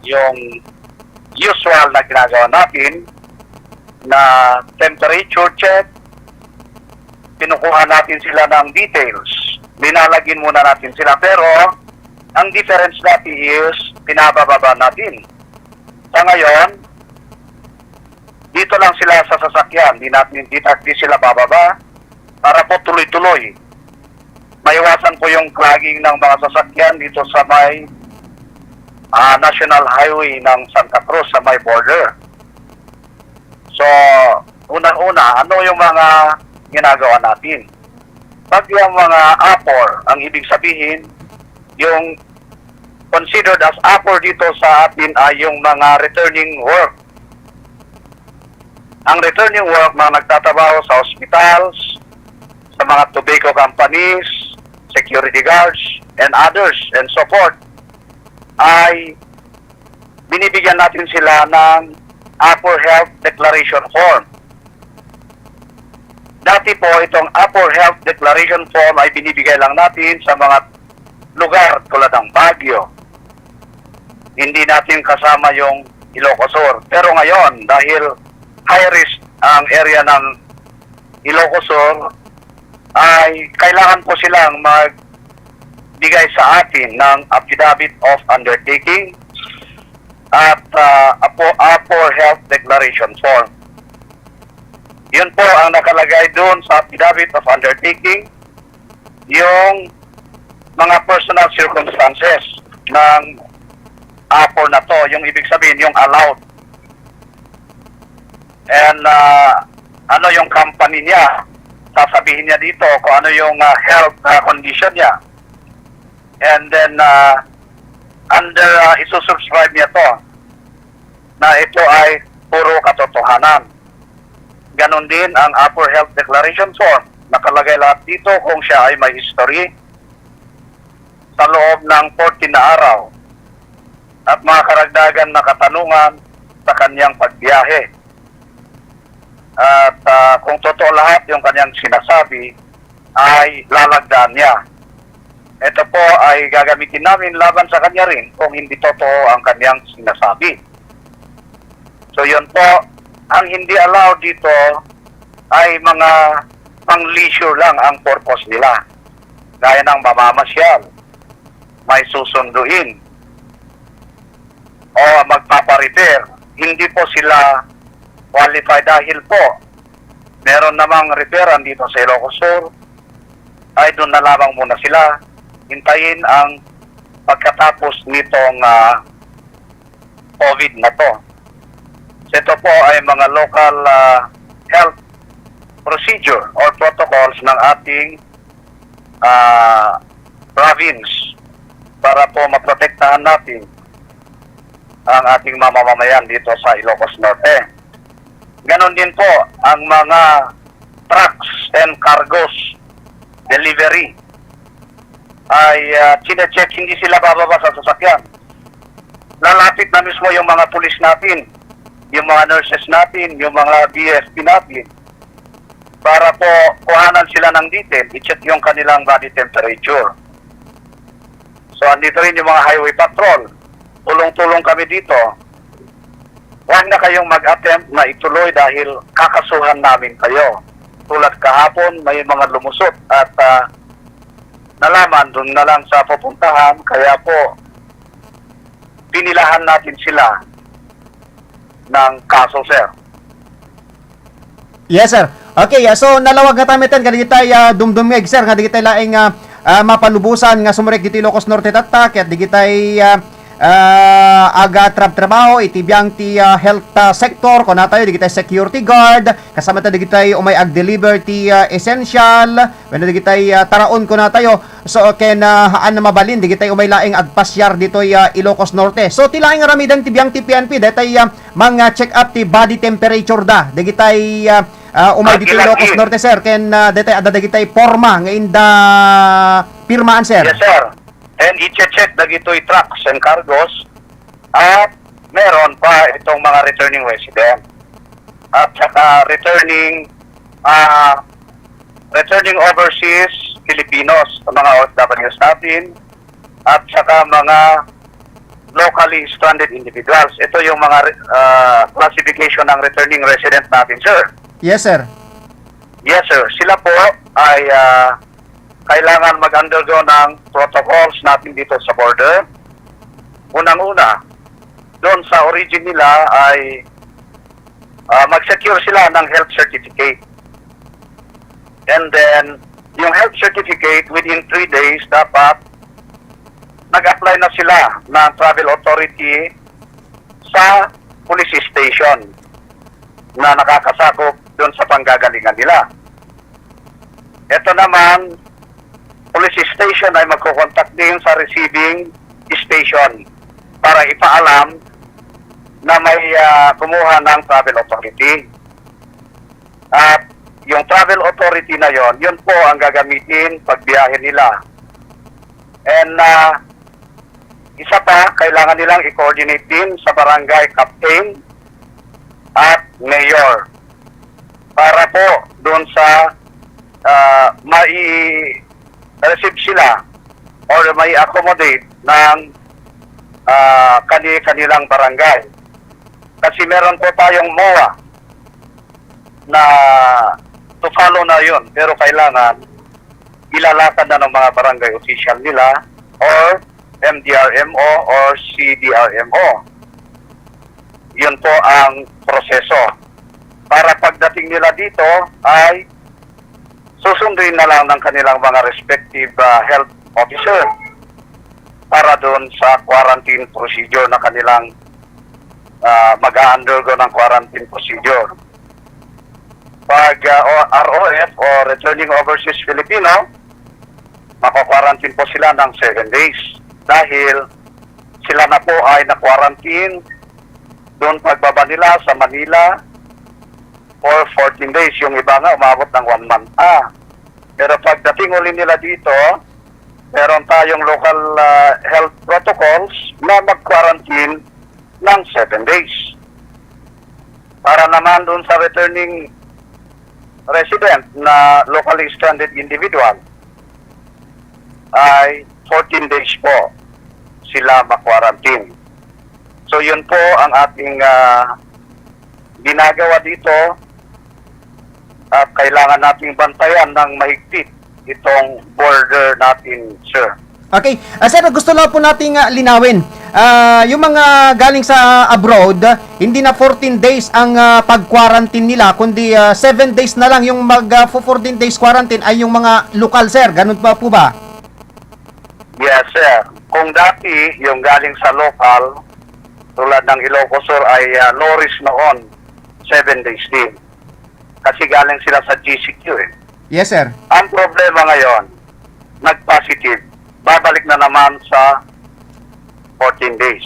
yung usual na ginagawa natin na temperature check, pinukuha natin sila ng details, linalagin muna natin sila, pero ang difference natin is pinabababa natin. Sa ngayon, dito lang sila sa sasakyan, di sila bababa para po tuloy-tuloy. Maiwasan po yung clogging ng mga sasakyan dito sa may National Highway ng Santa Cruz sa may border. So, unang-una, ano yung mga ginagawa natin? Pag yung mga APOR, ang ibig sabihin, yung considered as APOR dito sa atin ay yung mga returning work. Ang returning work, mga nagtatrabaho sa hospitals, sa mga tobacco companies, security guards, and others, and so forth, ay binibigyan natin sila ng APOR Health Declaration Form. Dati po, itong APOR Health Declaration Form ay binibigay lang natin sa mga lugar tulad ng Baguio. Hindi natin kasama yung Ilocosur. Pero ngayon, dahil high risk ang area ng Ilocosur, ay kailangan po silang magbigay sa atin ng affidavit of undertaking at Apo Health Declaration Form. Yun po ang nakalagay doon sa affidavit of undertaking, yung mga personal circumstances ng Apo na to, yung ibig sabihin, yung allowed. And ano yung company niya, sasabihin niya dito kung ano yung health condition niya. And then, under isusubscribe niya to, na ito ay puro katotohanan. Ganon din ang Upper Health Declaration Form. Nakalagay lahat dito kung siya ay may history sa loob ng 14 na araw at mga karagdagan na katanungan sa kanyang pagbiyahe. At kung totoo lahat yung kanyang sinasabi, ay lalagdaan niya. Ito po ay gagamitin namin laban sa kanya rin kung hindi totoo ang kanyang sinasabi. So yun po, ang hindi allowed dito ay mga pang-leisure lang ang purpose nila. Gaya ng mamamasyal, may susunduin, o magpaparepair. Hindi po sila qualified dahil po meron namang repairan dito sa Ilocos Sur, ay doon na lamang muna sila hintayin ang pagkatapos nitong COVID na to. So ito po ay mga local health procedure or protocols ng ating province para po maprotektahan natin ang ating mamamayan dito sa Ilocos Norte. Ganon din po ang mga trucks and cargos delivery ay chine-check, hindi sila bababa sa sasakyan. Lalapit na mismo yung mga pulis natin, yung mga nurses natin, yung mga BFP natin, para po kuhanan sila ng detail, i-check yung kanilang body temperature. So andito rin yung mga highway patrol. Tulong-tulong kami dito. Huwag na kayong mag-attempt na ituloy dahil kakasuhan namin kayo. Tulad kahapon, may mga lumusot at nalaman doon na lang sa pupuntahan, kaya po pinilahan natin sila ng kaso, sir. Yes, sir. Okay, so nalawag nga tayo kadi tayo dumdumig, sir, nga di tayo laing mapalubusan nga sumurek dito Ilocos Norte tatak, at di tayo aga trabaho itibiyang ti health sector ko na tayo di tayo security guard kasama tayo di tayo umay ag-deliver ti essential when di tayo taraon ko na tayo so ken haan na mabalin di tayo umay laing agpasyar dito Ilocos Norte. So tilaing ramidan tibiyang ti PNP di tayo mga check up ti body temperature da di tayo umay dito Ilocos Norte, sir, ken di tayo ada di tayo forma nga inda pirmaan, sir. Yes, sir. And i-check dagitoy trucks and cargos at meron pa itong mga returning resident at saka returning overseas Filipinos, mga OFWs natin at saka mga locally stranded individuals. Ito yung mga classification ng returning resident natin, sir. Yes, sir. Yes, sir. Sila po ay kailangan mag-undergo ng protocols natin dito sa border. Unang-una, doon sa origin nila ay mag-secure sila ng health certificate. And then, yung health certificate, within 3 days, dapat nag-apply na sila ng travel authority sa police station na nakakasakop doon sa panggagalingan nila. Ito naman, police station ay magkukontak din sa receiving station para ipaalam na may kumuha ng travel authority. At yung travel authority na yun po ang gagamitin pagbiyahe nila. And isa pa, kailangan nilang i-coordinate din sa barangay captain at mayor para po doon sa receive sila or may accommodate ng kanilang barangay. Kasi meron po tayong MOA na to follow na yun, pero kailangan ilalakad na ng mga barangay official nila or MDRMO or CDRMO. Yun po ang proseso. Para pagdating nila dito ay susunduin na lang ng kanilang mga respective health officer para doon sa quarantine procedure na kanilang mag-undergo ng quarantine procedure. Pag ROF o Returning Overseas Filipino, maka-quarantine po sila ng 7 days dahil sila na po ay na-quarantine doon pagbaba nila sa Manila for 14 days. Yung iba nga umabot ng 1 month. Pero pagdating uli nila dito, meron tayong local health protocols na mag-quarantine ng 7 days. Para naman doon sa returning resident na locally stranded individual, ay 14 days po sila ma-quarantine. So yun po ang ating ginagawa dito at kailangan nating bantayan ng mahigpit itong border natin, sir. Okay. Sir, gusto lang po nating linawin. Yung mga galing sa abroad, hindi na 14 days ang pag-quarantine nila, kundi 7 days na lang yung 14 days quarantine ay yung mga lokal, sir. Ganun pa po ba? Yes, sir. Kung dati yung galing sa local, tulad ng Ilocos Sur ay low risk noon, 7 days din. Kasi galing sila sa GCQ eh. Yes, sir. Ang problema ngayon, nag-positive, babalik na naman sa 14 days.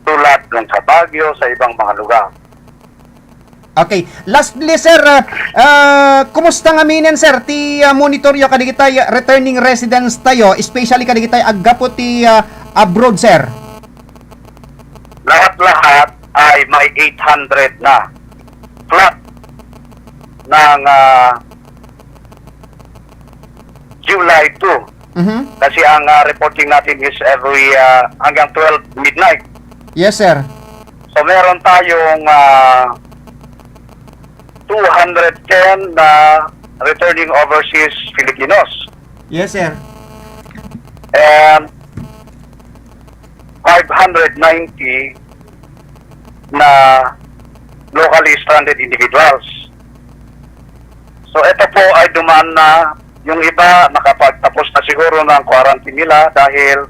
Tulad ng sa Baguio, sa ibang mga lugar. Okay. Lastly, sir, kumusta nga minen, sir? Ti monitoryo kadigitay returning residents tayo, especially kadigitay aggapo ti abroad, sir. Lahat-lahat ay may 800 na flat ng July 2. Kasi ang reporting natin is every hanggang 12 midnight. Yes, sir. So meron tayong 210 na returning overseas Filipinos. Yes, sir. And 590 na locally stranded individuals. So ito po ay dumaan na, yung iba nakapagtapos na siguro ng quarantine nila dahil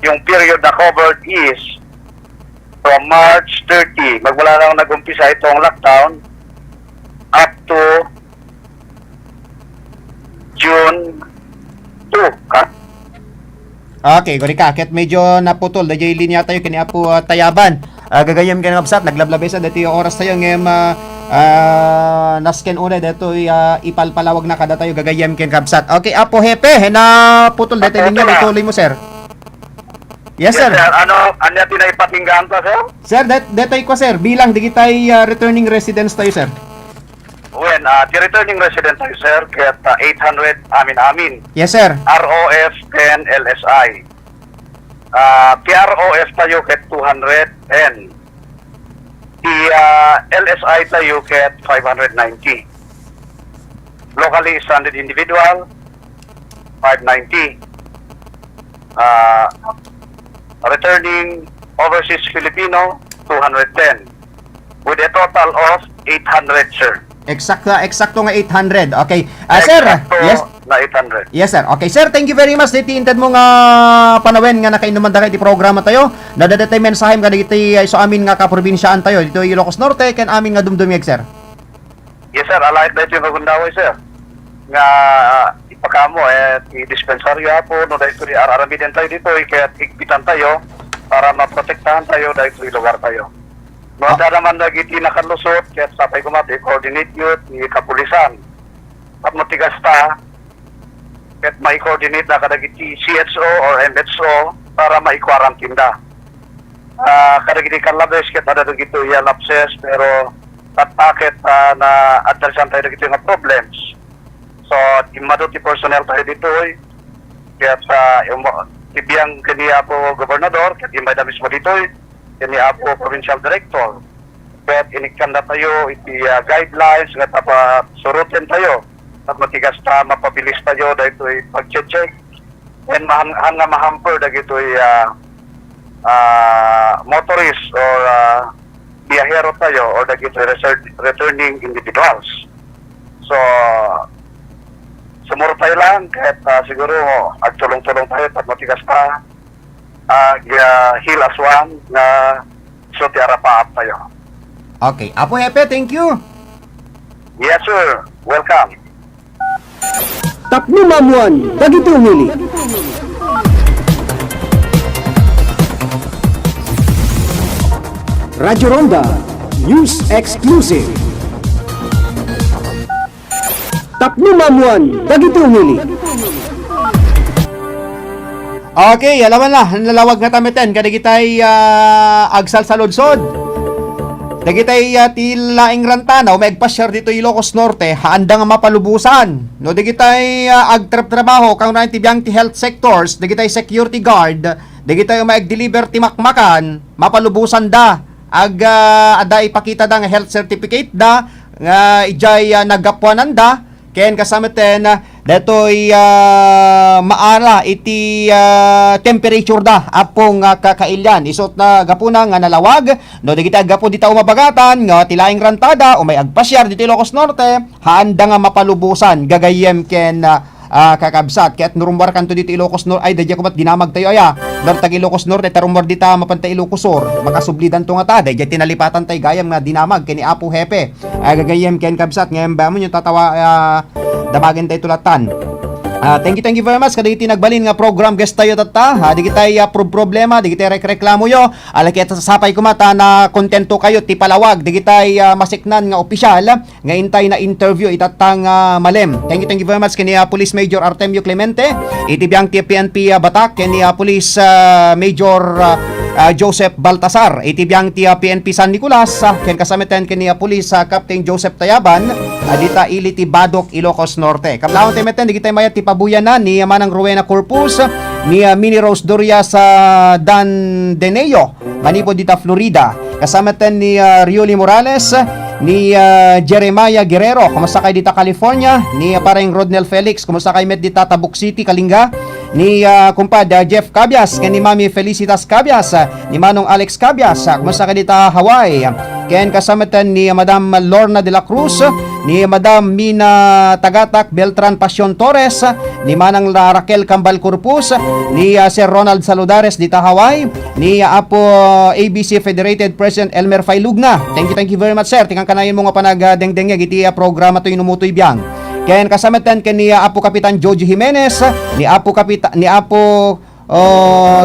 yung period na covered is from March 30, magmula lang nag-umpisa itong lockdown, up to June 2. Okay, gori ka. Ket medyo naputol. Dayay linya tayo kini Apo Tayaban. Gagayam ka ng kapsat. Naglablabesa dito yung oras tayo ngem nasken una dito ipalpalawag na kada tayo gagayam ken kapsat. Okay, Apo Hepe, na putol dito linya ituloy mo, sir. Yes, sir. Yes, sir. Ano pinaipatinggan pa, sir? Sir, detay ko, sir. Bilang digitay returning residents tayo, sir. When the returning resident tayo, sir, get 800 amin. Yes, sir. ROF 10 LSI. PROF tayo get 200 N. The LSI tayo get 590. Locally stranded individual 590. Returning overseas Filipino 210. With a total of 800, sir. Eksakto nga 800. Okay. Sir. Yes. Na 800. Yes, sir. Okay, sir. Thank you very much. Diti intad mo nga panawen nga nakainuman da kay ti programa tayo. Nadadatay mensahe nga diti so amin nga kaprobinsyaan tayo dito Ilocos Norte ken amin nga dumdumyeg, sir. Yes, sir. Alay dito yung kagundaway, sir. Nga ipakamo i-dispensaryo po no dahil ito aramidin tayo dito kaya higpitan tayo para maprotektahan tayo dahil ito lugar tayo. No, naman nagiti nakalusot kaya sapay kumati coordinate youth ni kapulisan at matigas ta kaya may coordinate na kadagiti CHO or MHO para mai-quarantine da. Kadagiti kanlabes kaya nadagiti lapses pero tatakit na adresan tayo dagiti nga problems. So, imaduti personnel tayo dito kaya sa tibiyang kaniya po gobernador kaya imay na mismo dito kaniya po provincial director kaya inikanda tayo iti guidelines nga tapa surutin tayo at matigas ta mapabilis tayo dahil pag-check and hanga mahamper dahil motorist or biyahero tayo or dahil returning individuals. So sumuro tayo lang kahit siguro agtulong-tulong tayo at matigas ta heal as one na so tiara pa tayo. Okay. Apo Hepe, thank you. Yes sir, welcome. Tapno mamuan, dagiti umili. Radyo Ronda, News Exclusive. Tapno mamuan, dagiti umili. Okay, alaman na, nalawag na tamiten, kadigitay agsal sa lodsod. Dagitay tilaing rantana, umegpasyar dito Ilocos Norte, haanda nga mapalubusan. No, dagitay agtrap-trabaho, kang na tibiyang ti health sectors, dagitay security guard, dagitay mag-deliver ti makmakan, mapalubusan da. Ada ipakita da nga health certificate da, nga ijay nagapuanan da, ken kasamaten detoy maara iti temperature da apong kakailyan isot na gapuna nga nalawag no digita gapo dita umabagatan nga tilaing rantada o may agpasyar dito Ilocos Norte haanda nga mapalubusan gagayem ken kakabsat ket nurumbar kanto dito Ilocos Norte ay dadya kumat dinamag tayo aya dartag Ilocos Norte tarumbar dita mapantay Ilocos Sur makasublidan to nga ta dadya tinalipatan tay gayam nga dinamag ken ni Apo Hepe gagayem ken kabsat ngem ba mo yung tatawa damagin tayo tulatan. Thank you very much kada iti nagbalin nga program guest tayo tata. Di kita problema, di kita reklamo yo. Alakita sa sapay ko mata na kontento kayo ti palawag. Di kita masiknan nga opisyal nga intay na interview itatang malem. Thank you very much kini Police Major Artemio Clemente. Iti biyang ti PNP Batak kini Police Major Joseph Baltasar. Iti biyang ti PNP San Nicolas ken kasamitan kini Police Captain Joseph Tayaban. Adita iliti Badok Ilocos Norte. Kablawon temeten di kita mayat ti pabuyanan ni Manang Rowena Corpus ni Mini Rose Doria sa Dan Deneo manipo dita Florida. Kasamatan ni Rioli Morales ni Jeremiah Guerrero kumusta kay dita California ni pareng Rodnel Felix kumusta kay met dita Tabuk City Kalinga ni kumpad Jeff Cabias ken ni Mami Felicitas Cabias ni Manong Alex Cabias kumusta kay dita Hawaii ken kasamatan ni Madam Lorna de la Cruz ni Madam Mina Tagatak Beltran Passion Torres ni Manang Raquel Cambal Corpus ni Sir Ronald Saludares dita Hawaii ni Apo ABC Federated President Elmer Failugna. Thank you very much sir tingang kanayon mo nga panagdengdeng iti programa to inumutoy biyang ken kasamatan ken ni Apo Kapitan Jojo Jimenez ni Apo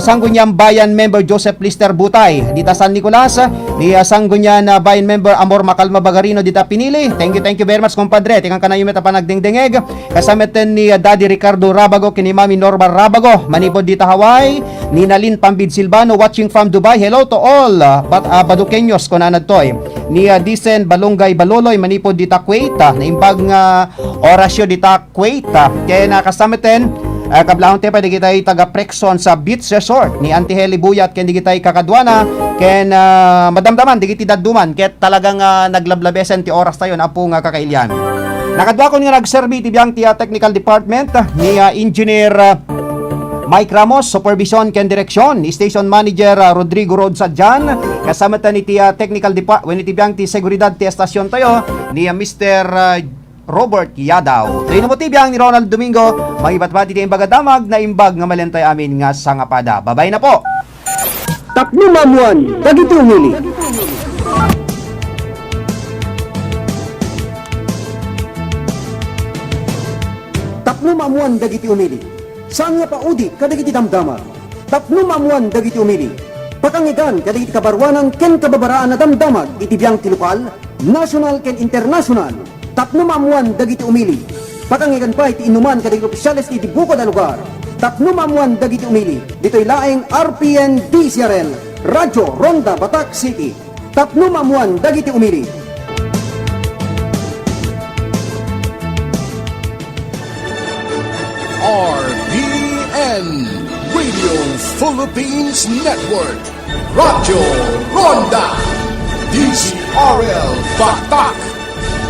Sangguniang Bayan Member Joseph Lister Butay dita San Nicolas ni Sangguniang Bayan Member Amor Macalma Bagarino dita Pinili. Thank you very much compadre tingang kanayon meta panagdengdengeg kasamatan ni Daddy Ricardo Rabago kini Mami Norma Rabago manipod dita Hawaii ni Nalin Pambid Silvano watching from Dubai. Hello to all Badukenyos kunanad toy ni Disen Balongay Baloloy manipod dita Kuwait na imbag nga orasyo dita Kuwait kaya nakasamaten kablahon tayo pa di kita taga Prexon sa Beach Resort ni Auntie Heli Buyat ken di kita kakadwana ken madamdaman di kita daduman ket talagang naglablabesen ti oras tayo na po nga kakailyan. Nakadwa ko nga nagserbi ti biyang ti technical department ni Engineer Mike Ramos, supervision ken direksyon ni Station Manager Rodrigo Rod Sadjan kasama ta ni ti technical department ni ti biyang ti seguridad ti estasyon tayo ni Mr. Robert Yadaw. Tayo mo tibiyang ni Ronald Domingo, magibat-bati ti imbag damag na imbag nga malentay amin nga sangapada. Babay na po. Tapno mamuan, dagiti umili. Tapno mamuan dagiti umili. Saan nga paudi kadagiti damdama? Tapno mamuan dagiti umili. Pakangigan kadagiti kabarwanan ken kababaraan na damdamag iti biyang ti lokal, national ken international. Tapno mamuan dagiti umili. Pakangigan pa iti inuman kadagiti opisyales iti bukod a lugar. Tapno mamuan dagiti umili. Dito'y laeng RPN DCRL, Radyo Ronda Batak City. Tapno mamuan dagiti umili. RPN Radio Philippines Network, Radyo Ronda, DCRL Batak,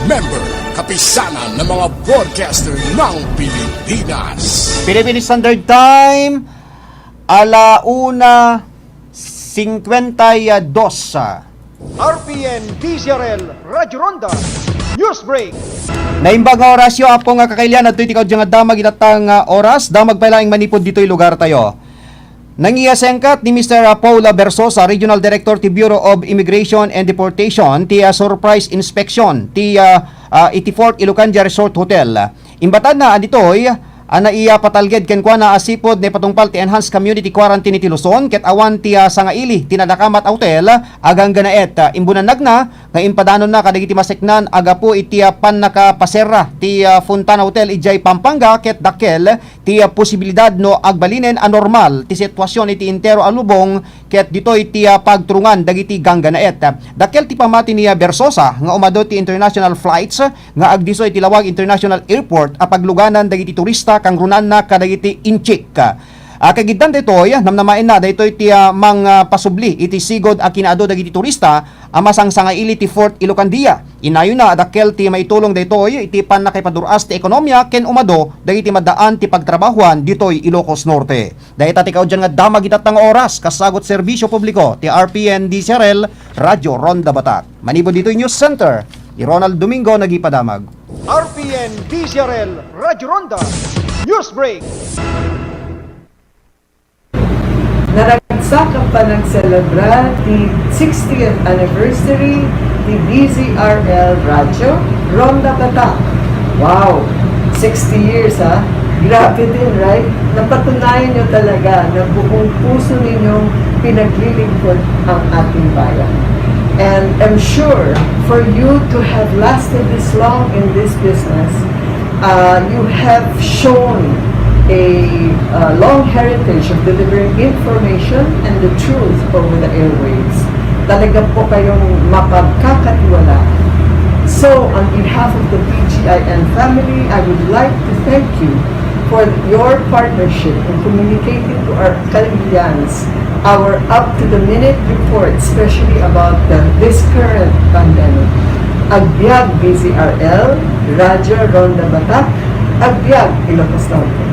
member kapisanan ng mga broadcaster ng Pilipinas. Philippine Standard Time, 1:52. RPN DZRL Radyo Ronda News Break. Naimbag nga orasyo apo nga kakailyan at ito'y nga damag itatang oras, damag pa laing manipod dito'y lugar tayo. Nangiyasengkat ni Mr. Paula Bersosa, Regional Director ti Bureau of Immigration and Deportation, ti surprise inspection ti 84th Ilocandia Resort Hotel. Imbatan na aditoy naiya patalged ken kwa na asipod ne patungpal ti enhanced community quarantine ti Luzon ket awan ti sangaili tinadakamat hotel agang ganaet imbunan nagna nga impadanon na kadagiti maseknan aga po iti pan nakapaserra ti Fontana Hotel ijay Pampanga ket dakkel ti posibilidad no agbalinen anormal ti sitwasyon iti intero alubong ket ditoy ti pagturungan dagiti ganganaet. Dakkel ti pamati ni Bersosa nga umado ti international flights nga agdisoy ti Lawag International Airport a pagluganan dagiti turista kang runan na kadagiti inchik. Kagiddan ditoy namnamain na daytoy ti mang pasubli iti sigod a kinaado dagiti turista amasang sangaili ti Fort Ilocandia. Inayon na dakkel ti maitulong daytoy iti pan nakaipaduras ti ekonomiya ken umado dagiti madaan ti pagtrabahuan ditoy Ilocos Norte. Dayta ti kaudyan nga damag itatang oras kasagot serbisyo publiko ti RPN DZRL Radyo Ronda Batak. Manipod ditoy News Center. Ni Ronald Domingo nagipadamag. RPN DZRL Radyo Ronda News Break. Naragsak ang panagselebra di 60th anniversary di DZRL Radyo Ronda Batak. Wow! 60 years ha? Grabe din, right? Napatunayan nyo talaga na buong puso ninyong pinaglilingkod ang ating bayan. And I'm sure for you to have lasted this long in this business, you have shown a long heritage of delivering information and the truth over the airwaves. Talaga po kayong mapagkakatiwala. So, on behalf of the PGIN family, I would like to thank you for your partnership in communicating to our Kalibyans our up-to-the-minute report, especially about this current pandemic. Agbyag DZRL, Radyo Ronda Batak, Agbyag Ilocos Norte.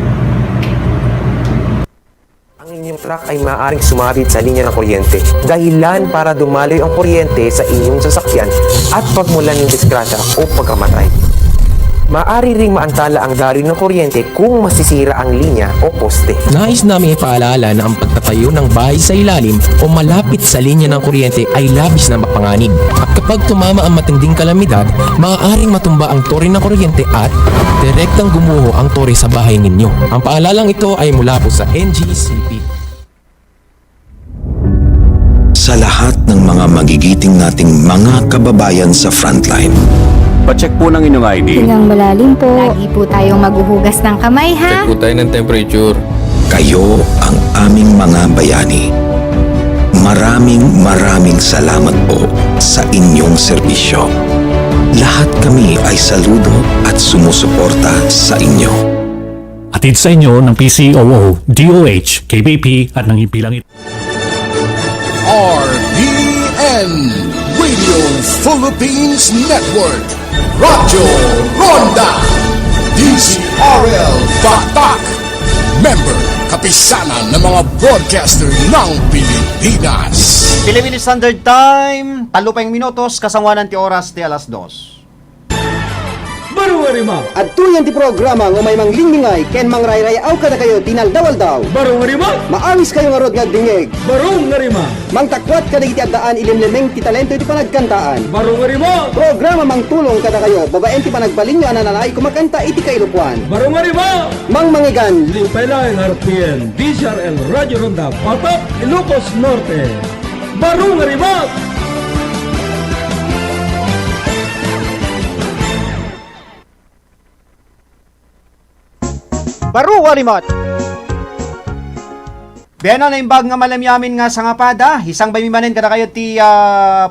Ang inyong truck ay maaaring sumabit sa linya ng kuryente. Dahilan para dumaloy ang kuryente sa inyong sasakyan at pagmulan ng disgrasya o pagkamatay. Maaari ring maantala ang daloy ng kuryente kung masisira ang linya o poste. Nais namin ipaalala na ang pagtatayo ng bahay sa ilalim o malapit sa linya ng kuryente ay labis na mapanganib. At kapag tumama ang matinding kalamidad, maaaring matumba ang tore ng kuryente at direktang gumuho ang tore sa bahay ninyo. Ang paalalang ito ay mula po sa NGCP. Sa lahat ng mga magigiting nating mga kababayan sa frontline, pacheck po ng inyong ID. Tulang malalim po. Lagi po tayong maghuhugas ng kamay, ha? Check po tayo ng temperature. kayo ang aming mga bayani. Maraming salamat po sa inyong serbisyo. Lahat kami ay saludo at sumusuporta sa inyo. Atid sa inyo ng PCOO, DOH, KBP at ng himpilang ito. RPN Radio Philippines Network, Radyo Ronda, DZRL Batak, member kapisanan ng mga broadcaster ng Pilipinas. Philippine Standard Time, talupeng minutos, kasangwanan ti oras ti alas 2. Barungarima! At tuyan ti programa ng may manglingmingay ken mangrayraya kada kayo tinaldawaldaw. Barungarima! Maalis kayo nga rod nga dingeg. Barungarima! Mangtakwat kada iti addaan ilimlemeng ti talento iti panagkantaan. Barungarima! Programa mangtulong kada kayo babaen ti panagbalinyo ananay kumakanta iti kailupuan. Barungarima! Mangmangigan! Limpailaeng RPN, DZRL Radio Ronda, Batak, Ilocos Norte. Barungarima! Baru Warimot. Beno na imbag nga malamyamin nga sa ngapada, isang baymimanin kada kayo ti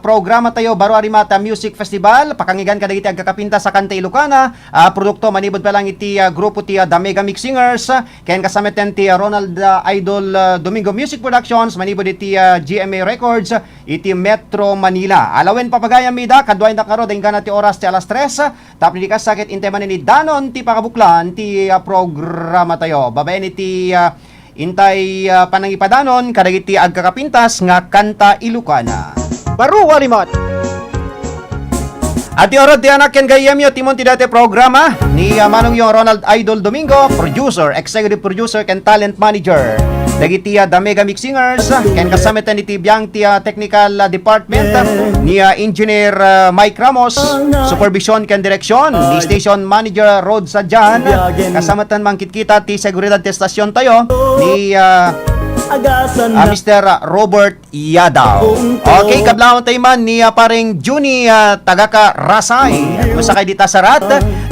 programa tayo baro arimata music festival, pakangigan kada iti agkakapinta sa Kanta Ilocana, produkto manibod pa lang iti grupo ti The Mega Mix Singers, ken kasameten ti Ronald Idol Domingo Music Productions, manibod iti GMA Records, iti Metro Manila. Alawen papagayam mida, kadwain na karo, dahin ka ti oras ti alas 3, tapos di ka sakit inteman ni Danon ti pakabuklan ti programa tayo. Babayan iti intay panangipadanon kadagiti agkakapintas nga Kanta Ilocana. Baru Warimat. At yorod ti anak ken gayem yo timon ti dati programa ni Manong yung Ronald Idol Domingo, producer, executive producer ken talent manager. Dagiti The Mega Mix Singers ken kasamitan ni Tibyang ti technical department ni Engineer Mike Ramos, supervision ken direksyon ni station manager Rod Sadjan, kasamatan mangkitkita ti seguridad ti estasyon tayo ni Mr. Robert Yadaw. Okay, kablaon tayo man ni paring Juni Tagaka Rasay. At masakay dita sa rat,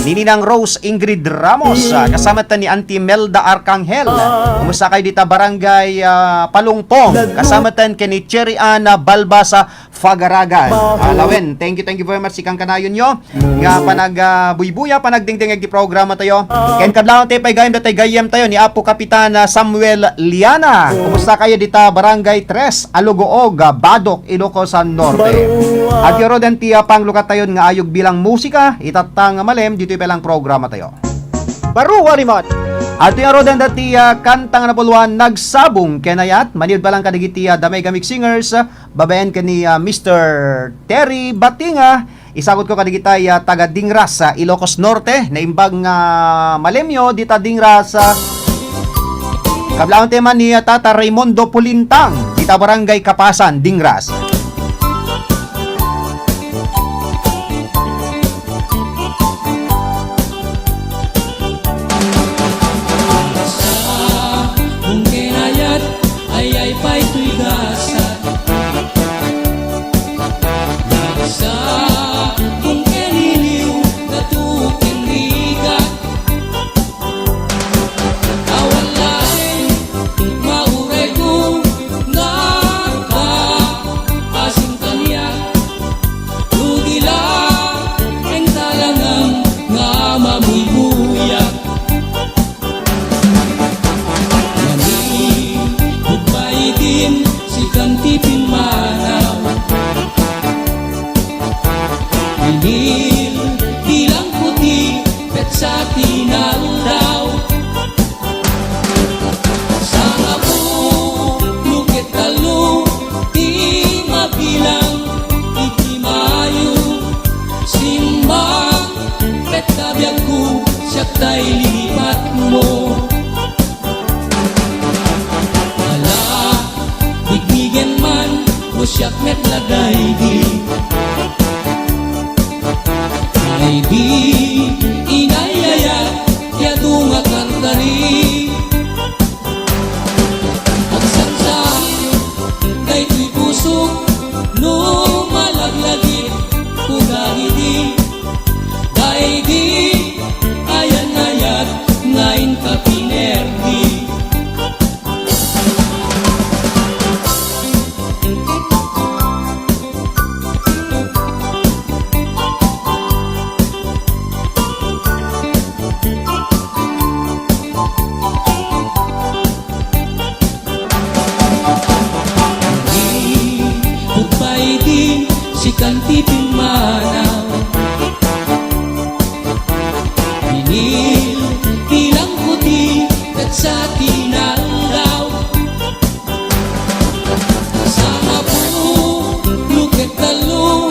ni Ninang Rose Ingrid Ramos. Kasama ta ni Auntie Melda Arcangel. Masakay dita barangay Palungpong. Kasama ta ni Cherry Ana Balbasa Fagaragan. Alawen, thank you very much sikang kanayon nyo. Nga panag-buybuya, panagdingding di programa tayo. Ken kablaon tayo paigayam datay gayam tayo ni Apo Kapitan Samuel Liana. Kumusta kayo dita barangay 3, Alugoog, Badok, Ilocos Norte. At yoro den ti panglukat tayo nga ayog bilang musika, itatang malem dito ipelang programa tayo. Baru Warimat. At yoro den dati kantang napuluan nagsabong kenayat, manid balang kadigiti The Mega Mix Singers, babayan kani Mr. Terry Batinga. Isagot ko kadigitay taga Dingras sa Ilocos Norte, na imbag malemyo dita Dingras kablaon tema ni Tata Raimundo Pulintang, kita barangay Kapasan, Dingras. Kung kinayat ay pa'y tuigasan. Nagsa kung kiniliw na tuking rigat. Awalay mauray ko nagka-asing kanya. Lugila ang talangang nga mamuybuyak. Din si kantipin manaw Pinil, ilang puti pet sa tinaldaw Sa ngapu, lukit talo di mabilang, iti mayo Simbang, pet kabyag ko siyak tay lipat mo Bigyan man, lusyak met lagay di Ay di, inayaya, yadunga kantari Agsansan, kay tuy pusok, no malaglagit, kunagi di Ay di, ayan ayat, ngayon ka pinerdi Kantipin manaw Pinil, ilang puti at sa tinalaw Sa mapu, lukit talo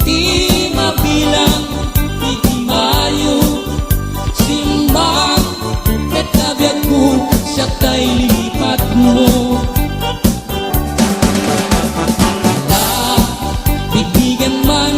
di mabilang, iti mayo Simbang, et kabyag ko siyak tay lipat mo man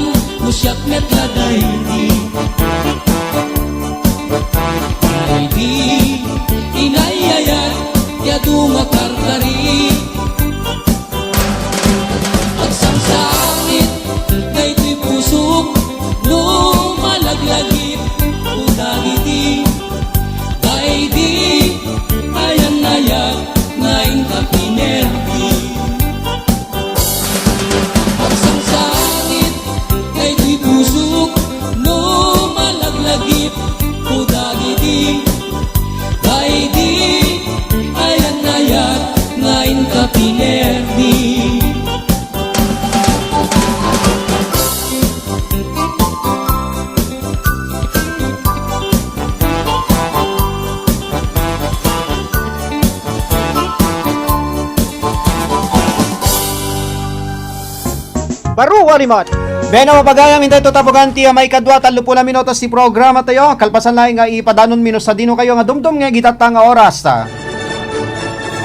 Baru Walimot. Beno mapagayam hindi ito tapuganti may kadwa talo pula minutos si programa tayo. Kalpasan lang nga ipadanon minus sa dino kayo nga dumdum nga gitatang nga oras ta.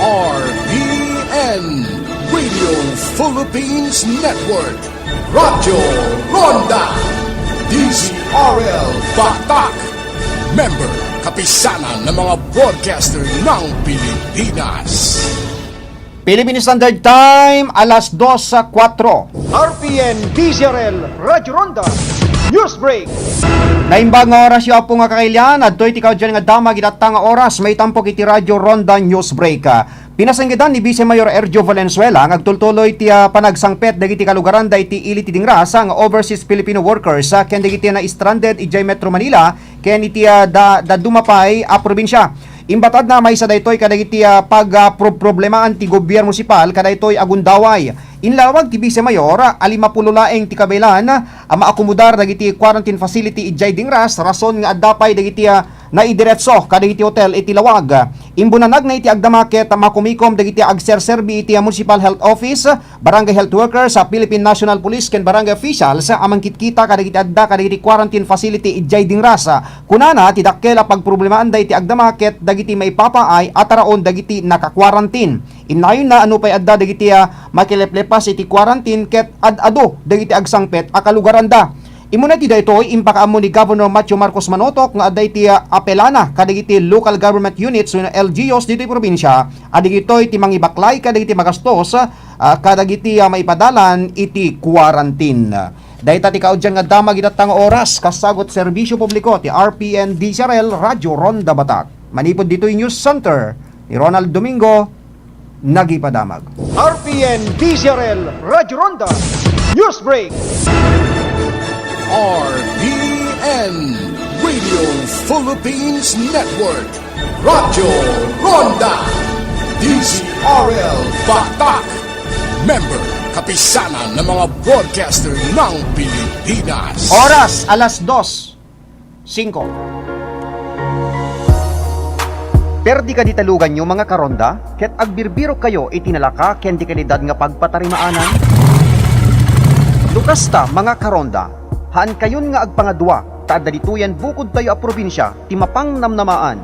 RPN Radio Philippines Network Radyo Ronda DZRL Batak Member Kapisanan ng mga broadcaster ng Pilipinas. Philippine Standard Time, alas 2:04. RPN DZRL Radyo Ronda News Break. Naimbag nga oras yung po nga kakailan, at do'y tikaw dyan nga dama gitatang nga oras, may tampok iti Radyo Ronda News Break. Pinasanggitan ni Vice Mayor Ergio Valenzuela, ngagtultuloy ti panagsangpet dagiti kalugaran da iti ili ti dingra sa nga overseas Filipino workers, ken dagiti na stranded ijay Metro Manila, ken iti da dumapay a probinsya. Imbatad na may sa daytoy kadagiti pagproblemahan ti gobyerno munisipal kadaytoy agundaway. Inlawag ti Vice Mayor 50 laeng ti kabaylan maakomodar dagiti quarantine facility ijay dingras rason nga addapay dagiti naidiretso kadagiti hotel iti lawag. Imbunanag na iti agdamaket makumikom dagiti agserserbi iti Municipal Health Office, Barangay Health Workers sa Philippine National Police ken barangay officials amang kitkita kadagiti adda kadagiti quarantine facility ijay dingras. Kunana ti dakkel pagproblemahan da iti agdamaket dagiti maipapaay ataraon dagiti naka-quarantine. Inayon na ano pay adda dagiti makileplepas iti quarantine ket ad-ado dagiti agsangpet a kalugaran da. Imuna ti daytoy impakaammo ni Governor Matthew Marcos Manotok nga adda iti apelana kadagiti local government units wenno LGUs ditoy probinsya adigitoy ti mangibaklay kadagiti magastos kadagiti maipadalan iti quarantine. Dayta ti kaudyan nga dama gitatang oras kasagot serbisyo publiko ti RPN DZRL Radyo Ronda Batak. Manipod ditoy News Center ni Ronald Domingo nagipadamag. RPN DZRL Radyo Ronda News Break. RPN Radio Philippines Network Radyo Ronda DZRL Batak Member Kapisanan ng mga broadcaster ng Pilipinas. Oras alas 2:05. Perdi ka ditalugan nyo mga karonda, ket agbirbiro kayo itinalaka ken di kalidad nga pagpatarimaanan. Lukas ta mga karonda, haan kayon nga agpangadwa, ta adalituyan bukod tayo a probinsya, ti mapang namnamaan.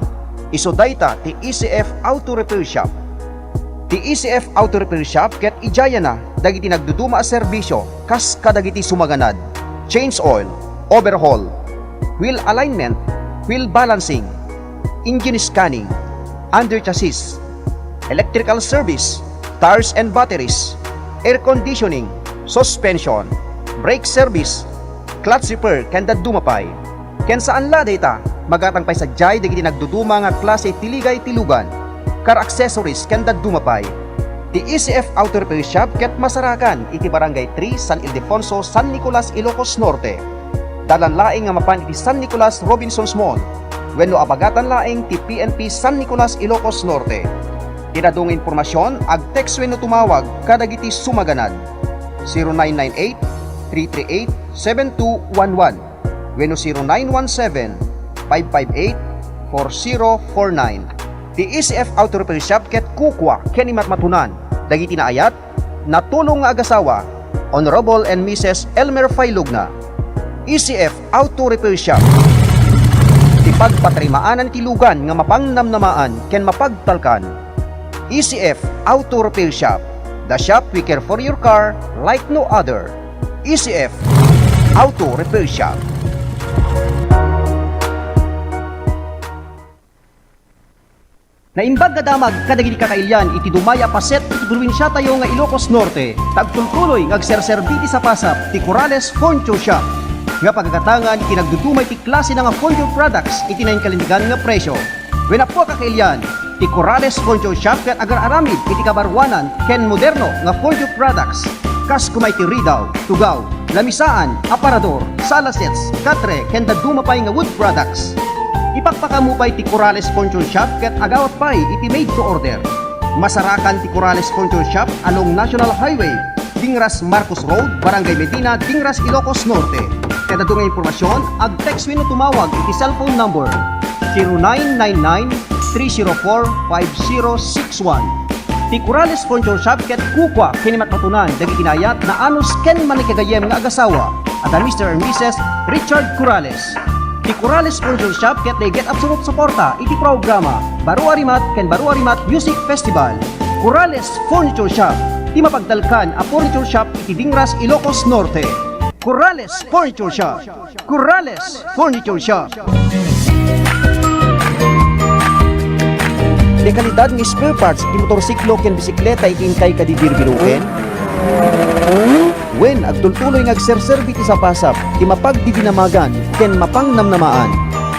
Isoday ta ti ECF Auto Repair Shop. Ti ECF Auto Repair Shop ket ijaya na, dagiti nagduduma a serbisyo, kas kadagiti sumaganad, change oil, overhaul, wheel alignment, wheel balancing, engine scanning, under chassis, electrical service, tires and batteries, air conditioning, suspension, brake service, clutch repair kanda dumapay. Ken saan la data magatang pay sadyay dagiti nagduduma nga klase tiligay tilugan, car accessories kanda dumapay. Ti ECF Auto Repair Shop ket masarakan iti Barangay 3 San Ildefonso, San Nicolas, Ilocos Norte. Dalan laing nga mapan iti San Nicolas Robinsons Mall. Wenno abagatan laing ti PNP San Nicolas, Ilocos Norte. Tinadung informasyon ag-text wenno tumawag kadagiti sumaganad 0998-338-7211 wenno 0917-558-4049. Ti ECF Auto Repair Shop ket kukwa ken matmatunan dagiti naayat natulong nga agasawa Honorable and Mrs. Elmer Failugna. ECF Auto Repair Shop ti pagpatrimaanan ti lugan nga mapangnamnamaan ken mapagtalkan. ECF Auto Repair Shop, the shop we care for your car like no other. ECF Auto Repair Shop. Naimbag nga damag kadagiti kakailyan iti dumaya paset iti probinsya tayo nga Ilocos Norte, tagtultuloy ngagserserbiti sa pasap ti Corales Poncho Shop. Nga pagkakatangan iti nagdudumay ti klase nga Poncho products iti naing kalindigan nga presyo. Wena po kakailyan, ti Corales Poncho Shop ken agar-aramid iti kabarwanan ken moderno nga Poncho products. Kas kumay ti ridaw, tugaw, lamisaan, aparador, sala sets, katre ken dadumapay nga wood products. Ipakpakamupay ti Corales Poncho Shop ket agawat pay iti made to order. Masarakan ti Corales Poncho Shop along National Highway, Dingras Marcos Road, Barangay Medina, Dingras, Ilocos Norte. Kada nga impormasyon, ag-text wino tumawag iti cellphone number 0999-304-5061 Ti Corrales Furniture Shop ket kukwa kinimat matunan dagi tinayat na anus ken manikagayem nga agasawa at ang Mr. and Mrs. Richard Corrales. Ti Corrales Furniture Shop ket they get absolute suporta iti programa Baru Arimat ken Baru Arimat Music Festival. Corrales Furniture Shop, ti mapagdalkan a furniture shop iti Dingras, Ilocos Norte. Corrales Furniture Shop. Corrales Furniture Shop. De kalidad ng spare parts iti motorsiklo ken bisikleta itin kay kadidirbiruken. Wen agtultuloy ng agserserbi ti sapasap ti mapagdidinamagan ken mapangnamnamaan.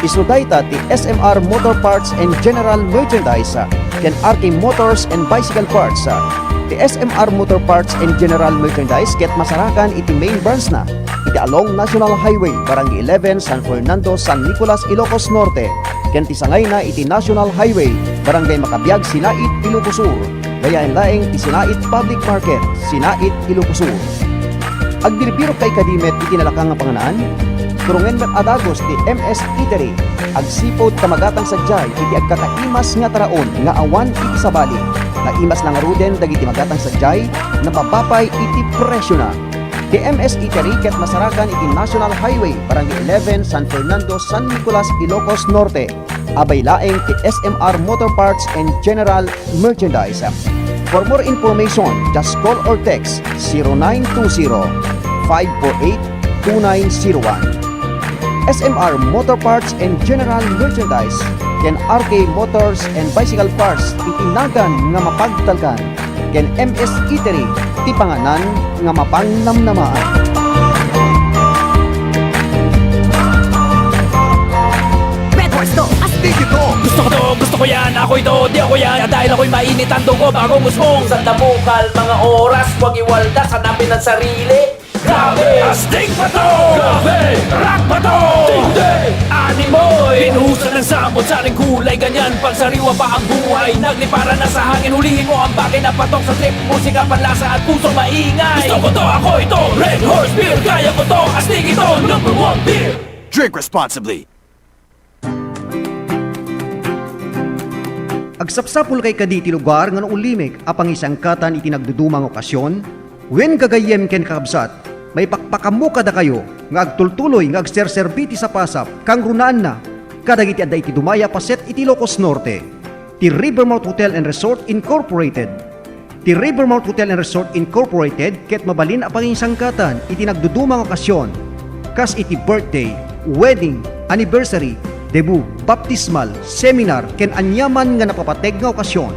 Isuday ta ti SMR Motor Parts and General Merchandise ken RK Motors and Bicycle Parts. Ti SMR Motor Parts and General Merchandise ket masarakan iti main branch na iti along National Highway Barangay 11 San Fernando San Nicolas Ilocos Norte ken ti sangay na iti National Highway Barangay Makabiag Sinait Ilocos Sur gayain laeng ti Sinait Public Market Sinait Ilocos Sur. Agdiripiro kay kadimet iti nalakang nga panganaan turungen met adagos ti MS Eatery agsipod kamagatang sadyay iti agkakaimas nga taraon nga awan iti sabali na imas lang aruden dagiti magatang sadyay na mabapay iti presyo na. Ti MS Eatery ket masarakan iti National Highway Barangay 11 San Fernando San Nicolas Ilocos Norte. Abay laeng ti SMR Motor Parts and General Merchandise. For more information, just call or text 0920-548-2901. SMR Motor Parts and General Merchandise ken RK Motors and Bicycle Parts itinagan nga mapagtalkan ken MS Eatery ti panganan nga mapangnamnamaan. Bedwars to, astig ito. Gusto ko yan, ako ito, di ako yan. Dahil ako'y mainit ang dugo bago musmong. Sa damukal, mga oras, huwag iwaldas, hanapin ang sarili. Grabe! Astig pa to! Grabe! Rock pa to! Tindi! Animoy! Pinuhusan ng samot sa ring kulay ganyan. Pagsariwa pa ang buhay naglipara na sa hangin. Hulihin mo ang bagay na patok sa trip. Musika, panlasa at puso maingay. Gusto ko to, ako ito! Red Horse Beer! Kaya ko to! Astig ito! #1 beer! Drink responsibly. Agsapsapul kay kaditi lugar nga ulimik apang isang katan iti nagdudumang okasyon. Wen gagayem ken kakabsat, may pakpakamu kada kayo nga agtultuloy nga agserserbiti sa pasap kang runaan na kadagiti adda iti dumaya paset iti Ilocos Norte. Ti Rivermount Hotel and Resort Incorporated. Ti Rivermount Hotel and Resort Incorporated ket mabalin apang isang katan iti nagdudumang okasyon. Kas iti birthday, wedding, anniversary, debut, baptismal, seminar, ken anyaman nga napapateg nga okasyon.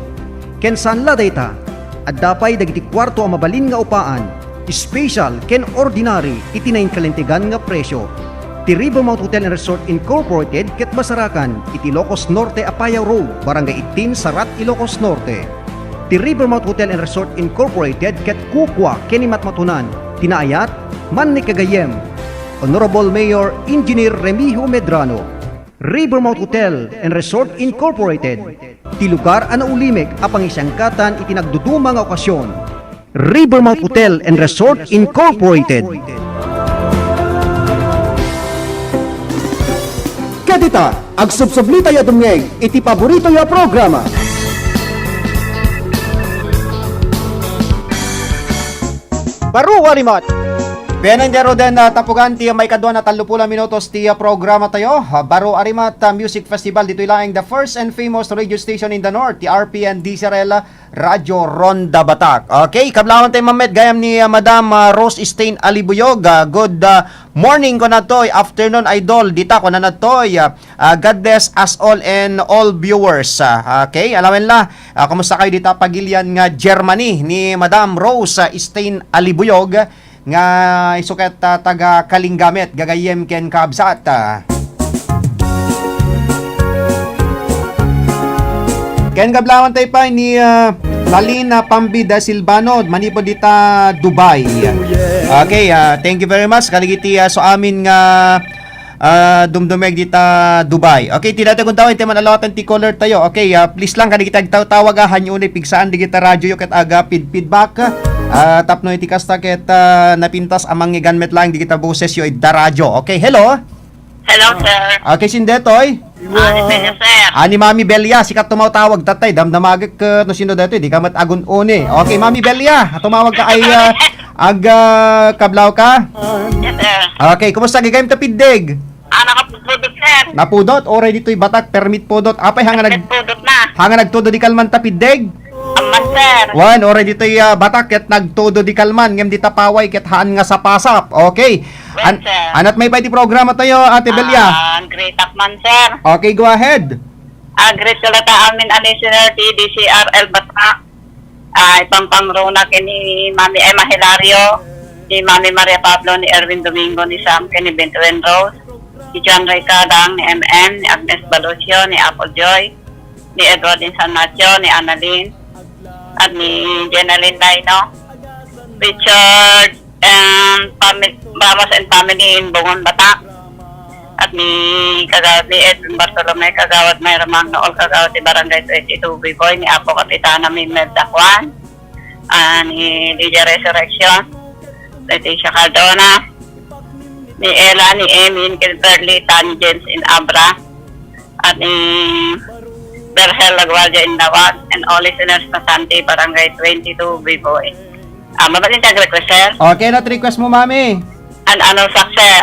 Ken saan la dayta, at dapay dagiti kwarto ang mabalin nga upaan, special ken ordinary iti nain kalintigan nga presyo. Ti Rivermount Hotel and Resort Incorporated ket masarakan iti Ilocos Norte Apayao Road, Barangay 18 Sarat, Ilocos Norte. Ti Rivermount Hotel and Resort Incorporated ket kukwa ken imatmatunan, tinaayat, Manny Cagayem, Honorable Mayor Engineer Remigio Medrano. Rivermount Hotel and Resort Incorporated. Ti lugar ana ulimik apang isang katan iti nagdudumang nga okasyon. Rivermount Hotel and Resort Incorporated. Kadita, agsubsubli tayo dumngeg iti paborito ya programa. Baru Arimat. Benan dero den tapugan ti may kadwa na 30 minutos ti programa tayo. Baru Arimat Music Festival dito ilaing the first and famous radio station in the north, ti RPN DCRL Radio Ronda Batak. Okay, kablawan tayo mamet gayam ni Madam Rose Stain Alibuyog. Good morning ko na toy, afternoon idol dita ko na natoy. God bless us all and all viewers. Okay, alamin la, kumusta kayo dita pagilian nga Germany ni Madam Rose Stain Alibuyog nga isuket taga Kalinggamet gagayem ken kabsat. Ken kablawan tay pa ni Lalina Pambida Silvano manipod dita Dubai. Okay, thank you very much kaligiti so amin nga dumdumeg dita Dubai. Okay, tinata kung tawin tayo manalawatan ti caller tayo. Okay, please lang kaligita tawag hanyo ni pigsaan di kita radyo ket aga feedback. Tapno iti kasta ket napintas amang iganmet lang di kita boses yo ida radyo. Okay, hello. Hello, sir. Okay, sindetoy. Ani Mami Belia, sikat tumawag tatay, damdamagak ka no sino dito, di ka matagun one. Okay, Mami Belia, tumawag ka ay kablaw ka? Yes, sir. Okay, kumusta gigayim ta piddig? Nakapudot, sir. Napudot, already to'y batak, permit pudot. Apay, Pudot na. hanga nagtudo di kalman ta piddig? Aman, sir. Wan, already to'y batak, ket nagtudo di kalman, ngem di tapaway, ket haan nga sa pasap. Okay. Anat may pa iti programa tayo, Ate Belia. Great man, sir. Okay, go ahead. Great ko lata amin a listener ti DCRL Batak. Ipangpangruna kini Mami Emma Hilario, ni Mami Maria Pablo, ni Erwin Domingo, ni Sam, ni Bentoen Rose, ni John Ray Cadang, ni MM, ni Agnes Balucio, ni Apple Joy, ni Edwardin San Nacho, ni Annalyn, at ni Jenaline Laino, Richard, Ramos and family in Bungon, Batak, at ni Kagawad ni Edwin Bartolome, Kagawad Mayra Magno, all Kagawad ni Barangay 22 Biboy, ni Apo Kapitana Mimmed Dakwan, ni Lydia Resurrection, Leticia Cardona, ni Ella, ni Emin, Kilberly, Tan James in Abra, at ni Berhel Laguardia in Dawag, and all listeners na Santi, Barangay 22 Biboy. Mabalin tag request, sir? Okay, na request mo, Mami. Ano sa sir?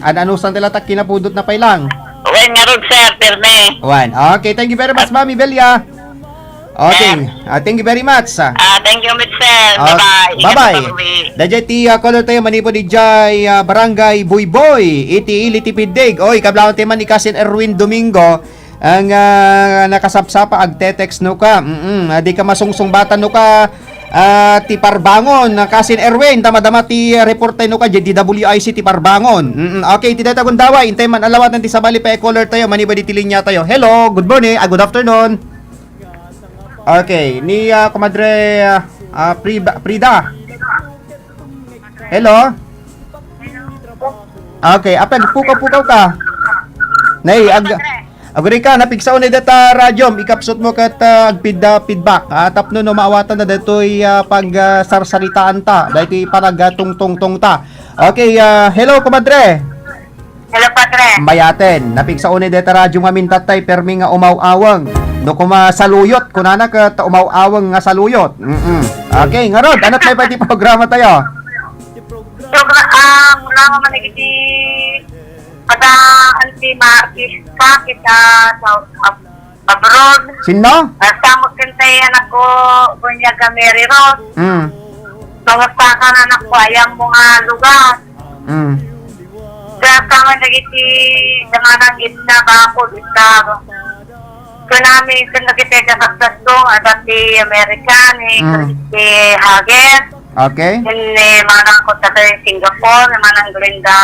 Ano sang talatak kinapudot na pailang? Uwen nga ron, sir, pirme. One. Okay, thank you very much, Mami Belia. Okay, thank you very much. Thank you, sir. Bye-bye. Bye-bye. Dajay ti color tayo manipo di jay Barangay Buyboy. Iti ili ti piddig. Oy, kablawan ti man ni Kasin Erwin Domingo ang nakasapsapa agte-text no ka. Di ka masungsong bata no ka. Ti Parbangon, Kasin Erwin, damadama ti report tayo no ka, DWIC ti Parbangon. Okay, ti data kundawa, intay man alawat ng ti sabali pa e-caller tayo, maniba di ti linya tayo. Hello, good morning, good afternoon. Okay, ni Comadre Prida. Hello? Okay, apag pukaw-pukaw ka. Nay, aguri ka, napigsaw na data radyom, ikapsot mo kat feedback. Tapno no maawatan na dato'y pag-sarsalitaan ta. Dahil panag-tungtong ta. Okay, hello, Comadre. Hello, Padre. Bayaten, napigsaw na data radyom amin tatay, permi nga umaw-awang. No kuma saluyot, kunana ka umaw-awang nga saluyot. Okay, ngarod, anot may pati programa tayo? Programa man nagiti pada anti-makista kita sa abroad. Sino? Samot kintay anak ko, Bunyaga Mary Rose. Kamustakan anak ko, ayang mga lugar. Kaya kami nagiti namanang gitna ba ako, gitna. Namin kung nakita sa Saksasong at si American, si Hagen. Okay. Ni manang ko sa Singapore, ni manang Glinda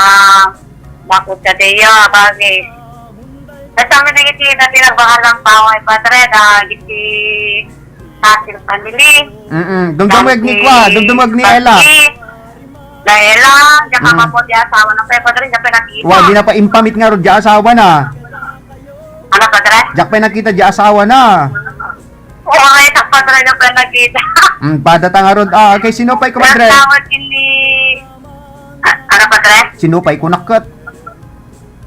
Bakot sa Deya, bagay. At kami nagiti na tinagbahalang paway Padre, na giti ating family. Dumdumag ni Kwa, dumdumag ni Ella. Na Ella, diya ka mapot di asawa ng Padre, diya pinakita. Di na pa impamit nga ro di asawa na. Ano, Padre? Diyak pa nakita di asawa na. Oo, ay Padre na pinakita. Padata nga ron. Okay, sino pa'y Comadre? Tawad ini... Ano, Padre? Sino pa'y kunakot?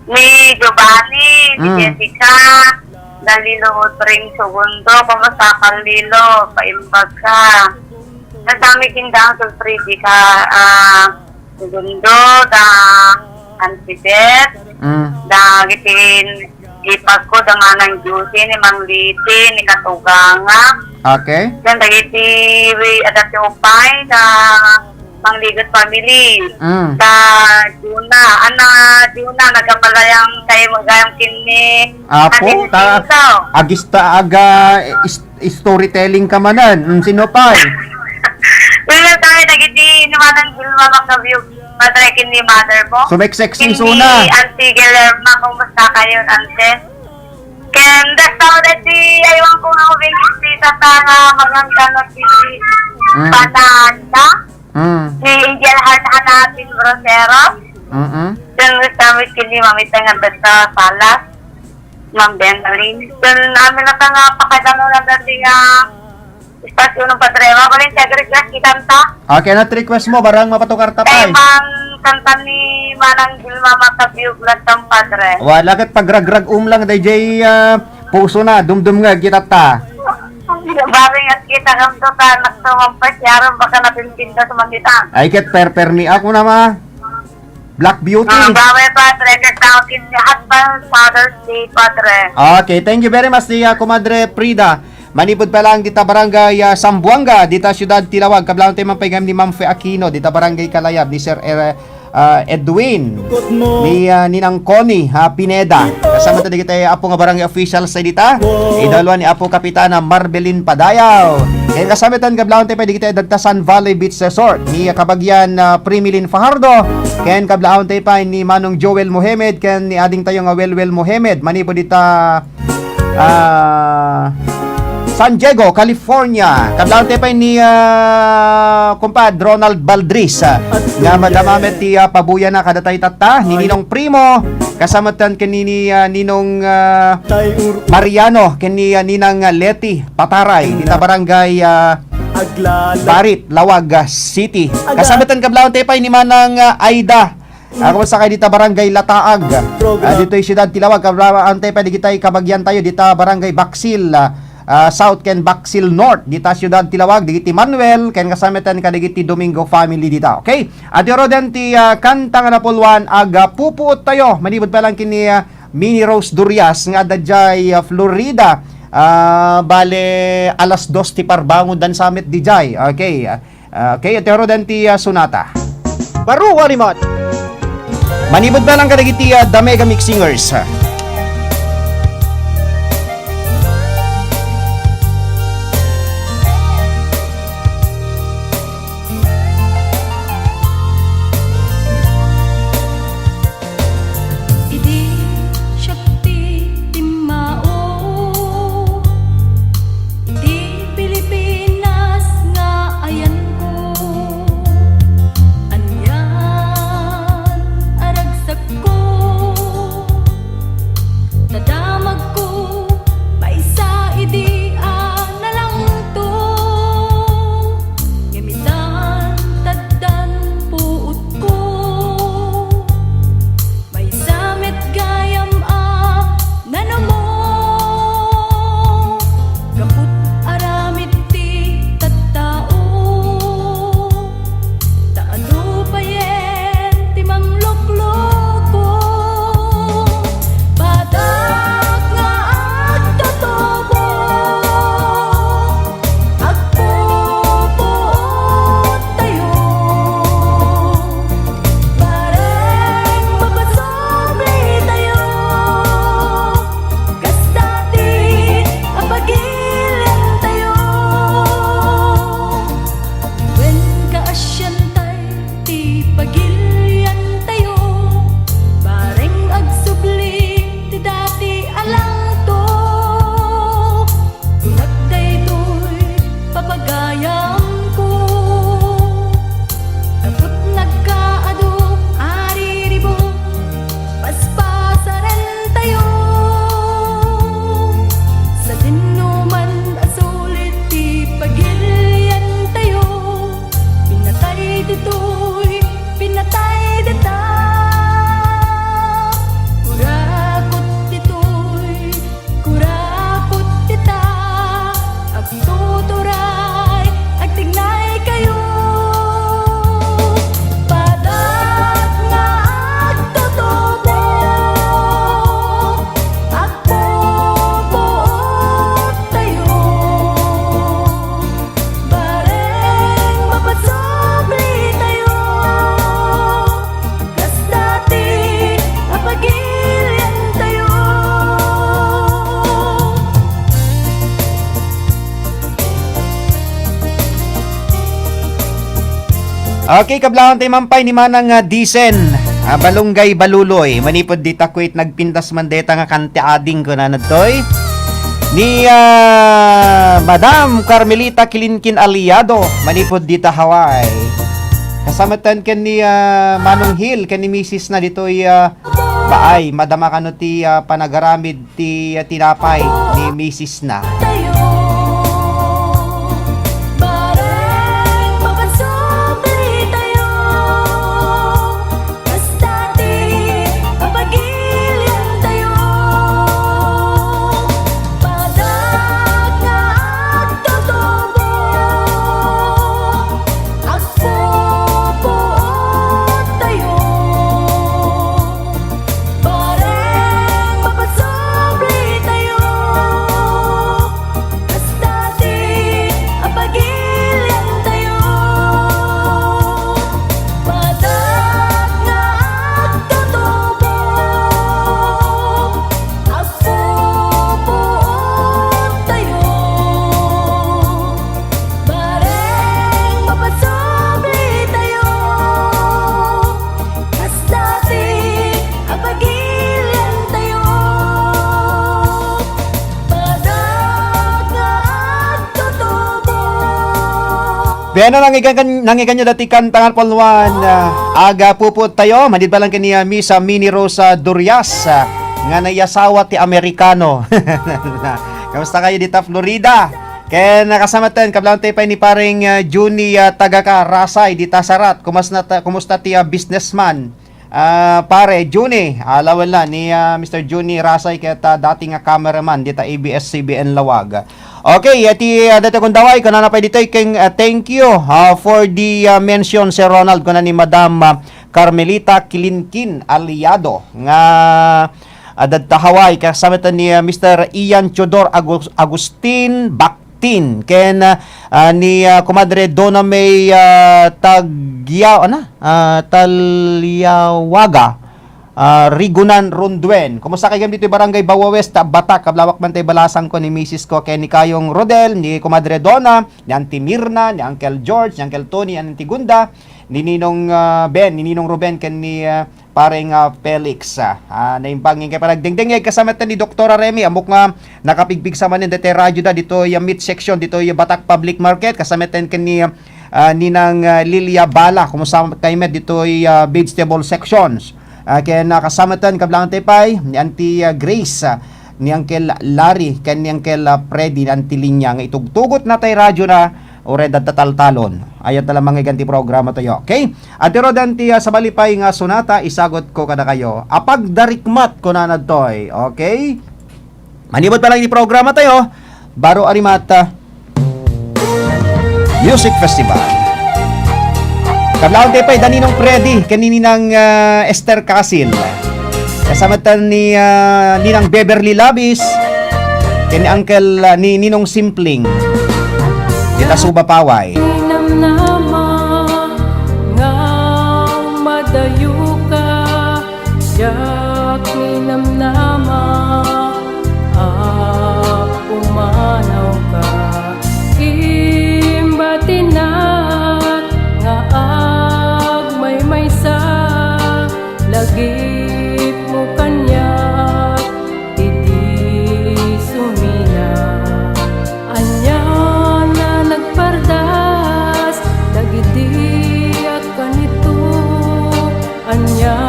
Ni Giovanni, ni Jessica, Dalilo Utring Segundo, Pamasakan Lilo, Paimbag ka. Nasami kindang sulpridi ka, Segundo, da Antidet, da gitin ipag ko, da manang Juicy, ni Mang Liti, ni Katuganga. Okay. Yan, dagiti adati upay, da Mang Ligot Family. Da Juna, Juna, nagapalayang tayo magayang kini. Apo, agista aga storytelling ka manan. Sino pa? Wala tayo, nagiti naman ang Gilma Macaview. Madrekin ni mother mo. Sumek-sexy suna. Hindi, Auntie Guillerma, kumusta kayo, Ante? Kaya, tao dati, aywan ko nga ubingis sa tanga, maganda na si Patanda. Ni Angel Heart Hanapin Brosero. Then, kami kini mamita nga data salas. Ma'am Benalyn. Then, namin na nga pakadano na dati istasyon ng Padre. Mabalin, request kitanta. Okay, na request mo, barang mapatukar tapay. Mang kanta ni Manang Gilma Makabiuglat ng Padre. Wala kat pagragrag lang DJ puso na dumdum nga kita ta. Baring at kita kang tota nagtumampas yaran baka napimpinta sa magita. Ay kat perper ni ako na ma. Black Beauty. Bawe Padre, kagtawin niya husband Father's Day Padre. Okay, thank you very much niya Comadre Prida. Manipod pa lang dita barangay Sambuanga, dita Syudad Tilawag, kablang tayo mampayagam ni Ma'am Fe Aquino, dita barangay Kalayab, ni Sir Edwin, ni Ninang Connie Pineda. Kasama tayo kita apo nga barangay official sa dita, idalwa ni apo Kapitana Marbelin Padayaw. Kaya kasamitan kablang tayo pwede kita Dagtasan Valley Beach Resort, ni Kabagyan Primilin Fajardo, kaya kablang tayo pa ni Manong Joel Mohamed, kaya ni ading tayo nga Welwel Mohamed, manipod dita San Diego, California. Kablang tayo pa ni kumpad Ronald Baldris nga madamamet ti pabuya na kadatay tata ni Ninong Primo kasamatan kanini Ninong Mariano kani Ninang Leti Pataray dita barangay Barit, Lawag City. Kasamatan kablang tayo pa ni Manang Aida ako sa kay dita barangay Lataag. Dito ay Syudad Tilawag. Kablang tayo pa di kita kabagyan tayo dita barangay Baksil. South ken Baksil North dita Syudad Tilawag digiti Manuel ken kasamitan kadigiti Domingo family dita. Okay, at yoro den ti kanta nga napulwan aga pupuot tayo manibod pa lang kini Mini Rose Durias nga dadjay Florida. Bale alas 2 ti parbangon dan summit dijay. Okay, okay, at yoro den ti Sonata Baru Walimot. manibod pa lang kadigiti The Mega Mix Singers. Okay, kablangan tayo mampay ni Manang Disen. Balunggay Baluloy. Manipod di takwit nagpintas mandeta nga kantiading ko na natoy. Ni Madam Carmelita Kilinkin Aliado. Manipod di ta Hawaii. Kasamatan ken ni Manong Hill ken ni Mrs. na ditoy baay. Madama kano ti panagaramid ti tinapay ni Mrs. na. Pero nangigan nyo dati kan tangan polwan, aga puput tayo, mandid ba lang kaniya Miss Mini Rosa Durias, nga naiyasawa ti Amerikano. Kamusta kayo dito Florida? Kaya nakasama tayo, kablang tayo pa ni paring Juni Tagaka Rasay, dita Sarat, kumusta ti businessman? Pare, Juni, alawan la ni Mr. Juni Rasay kaya dating cameraman dita ABS-CBN Lawag. Okay, dito kung daway, kung pa dito, thank you for the mention, Sir Ronald, kung ni Madam Carmelita Kilinkin Aliado, nga dadta Hawaii, kasama ni Mr. Ian Chodor Agustin Baktin, ken ni Kumadre Dona May Talyawaga, Rigunan Runduen. Kumusta kayo dito Barangay Bawa West, Batak, kablawak man tayo balasang ko ni Mrs. ko, kay ni Kayong Rodel, ni Kumadre Dona, ni Auntie Mirna, ni Uncle George, ni Uncle Tony, ni Auntie Gunda, ni Ninong Ben, ni Ninong Ruben, ken ni pareng Felix. Naimbangin kay parang dingding kasama ni Dr. Remy, amok nga nakapigbig sa manin dito radyo da, dito yung mid section, dito yung Batak Public Market, kasama ken ni Ninang Lilia Bala, kumusta kayo dito yung vegetable sections. Kaya nakasama tan kablang tepay ni Auntie Grace, ni Uncle Larry, ken ni Uncle Freddy, ni Auntie Linya, nga itugtugot na tayo radyo na ore tataltalon. Ayat na lamang iganti programa tayo. Okay? At pero danti sa balipay nga sunata, isagot ko kada kayo. Apag darikmat ko na nadtoy. Okay? Manibot pa lang ni programa tayo. Baro Arimata Music Festival. Kablaon tayo pa, Daninong Freddy, kanininang Esther Casil. Kasama tan ni Ninang Beverly Labis, kani Uncle ni Ninong Simpling, kita Suba Paway. Namnama nga madayo ka, yak namnama pumanaw ka, imbatinat nga agmay sa lagip mo kanyak titi sumina, anya na nagpardas dagiti at kanito, anya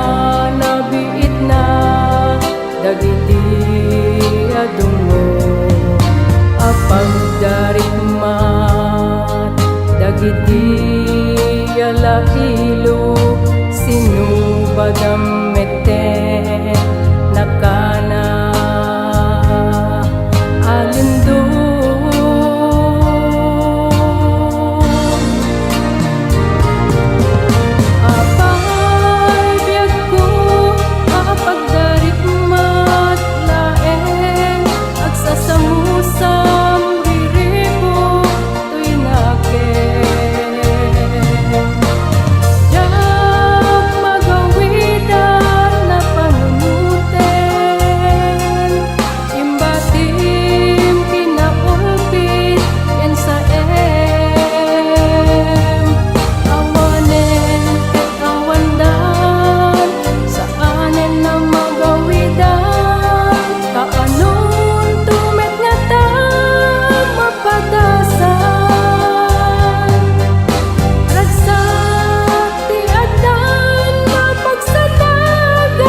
na biit na dagiti adungo, apag darikmat dagiti alailo, sinubadam mete nakana alindo. Apay biyag ko apagdarikmat laeng agsasamusam riribo to'y naken. Yak magawitan na panunuten, imbatim kinaulpit yan sa awanen ket awandan, saanen na magawidan, kaanon tumet nga ta mapadasan, ragsak ti adan mapagsalagan.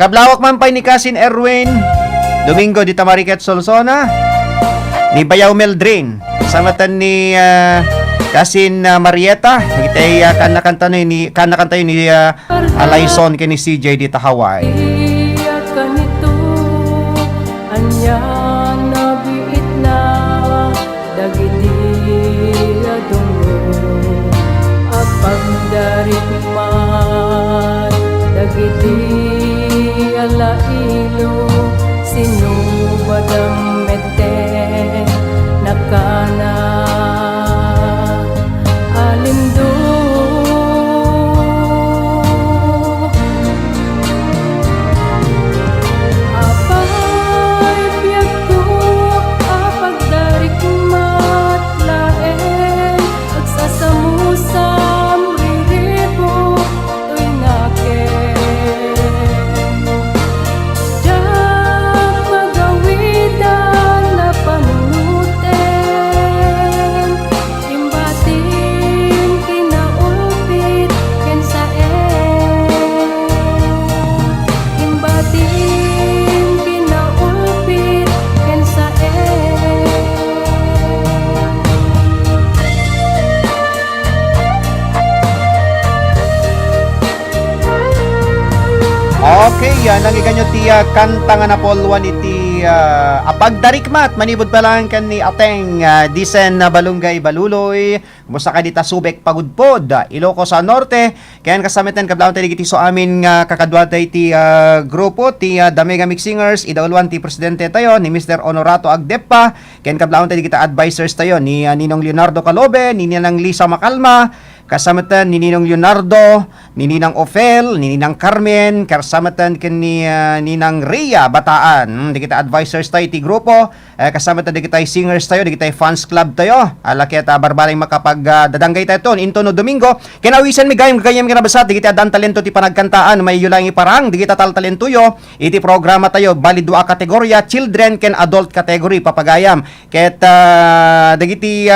Kablawak man pay ni Cousin Erwin Domingo di Tamaricat Solsona, ni Bayaw Meldrin, kasama tan ni Cousin Marieta, itay kanakanta ni Alayson kini CJ di Hawaii. Iya kanito, anya na biit na dagiti adungo, apag darikmat dagiti alailo, sinubadam mete nakana alindo. Apay biyag Okay, nangiganyo ti kanta nga napolwan iti apagdarikmat manibod pa lang kan ni ateng disen na balunggay baluloy. Kumusta ka dita subek pagudpod Ilocos sa Norte. Kayan kasamitan kablaon tayo iti so amin nga kakadwatay ti grupo ti The Mega Mix Singers. Idaulwan ti presidente tayo ni Mr. Honorato Agdepa. Kayan kablaon tayo kita advisors tayo ni Ninong Leonardo Calobe, ni Ninang Lisa Macalma. Kasamatan ni Ninong Leonardo, ni Ninang Ofel, ni Ninang Carmen, kasamatan ken ni Ninang Rhea Bataan. Di kita advisors tayo ti grupo, kasamatan di kita singers tayo, di kita fans club tayo. Ala kita barbaring makapag dadanggay tayo ton into no Domingo. Kinawisan mi gayam kinabasat, di kita dan talento ti panagkantaan, may yulang iparang, di kita talentuyo. Iti programa tayo bali dua kategorya, children ken adult category papagayam. Ket dagiti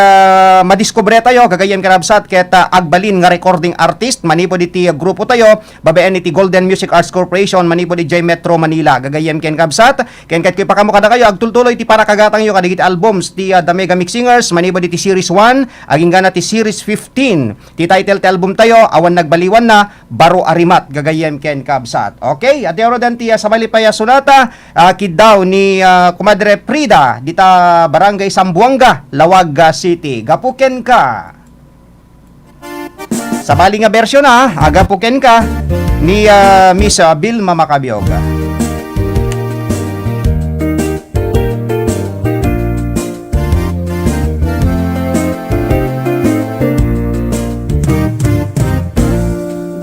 madiskubre tayo gagayam kinabasat ket agbalin nga recording artist manipod iti grupo tayo babaen iti Golden Music Arts Corporation manipod iti Metro Manila gagayem ken kabsat ken ket kipakamo kada kayo agtultuloy ti para kagatang yo kadigiti albums ti The Mega Mix Singers manipod iti series 1 aging gana ti series 15 ti title ti album tayo awan nagbaliwan na Baro Arimat gagayem ken kabsat. Okay, at yoro dan ti sabali paya sunata kidaw ni Kumadre Prida dita Barangay Sambuanga Lawag City. Gapuken ka. Sa bali nga bersyon agapuken ka ni Miss Vilma Macabiog.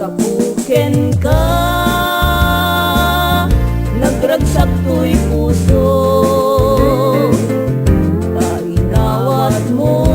Gapuken ka, nagragsak to'y puso, tainawat mo.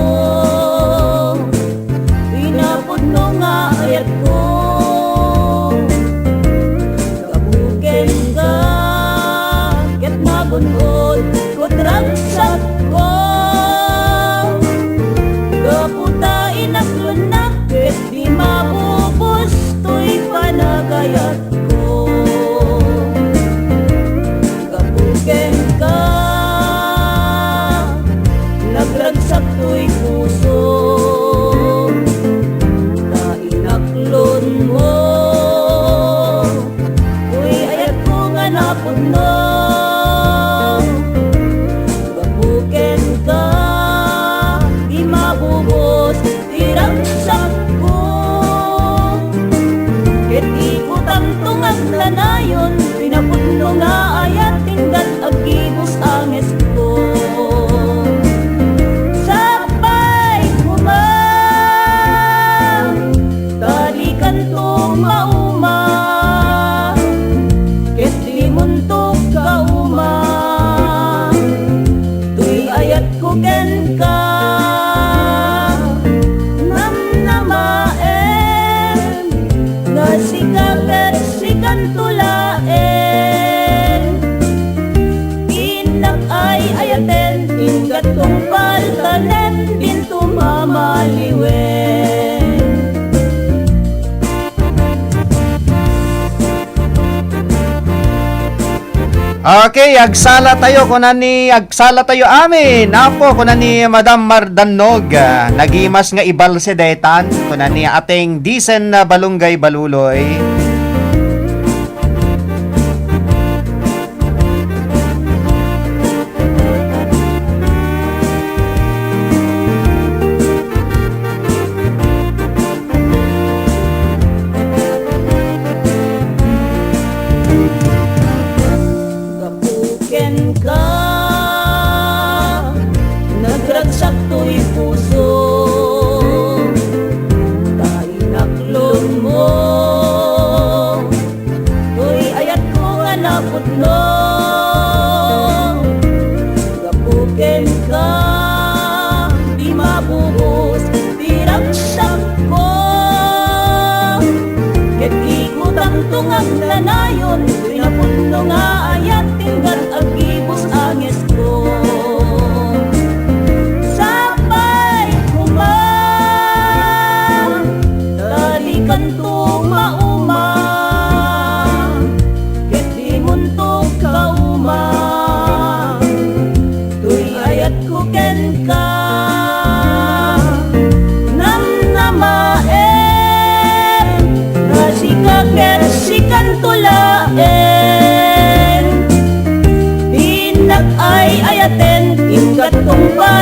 Okay, agsala tayo amin. Apo kunani Madam Mardanog. Nagimas nga ibalse detan kunani ating disen na balunggay baluloy. Sikan tula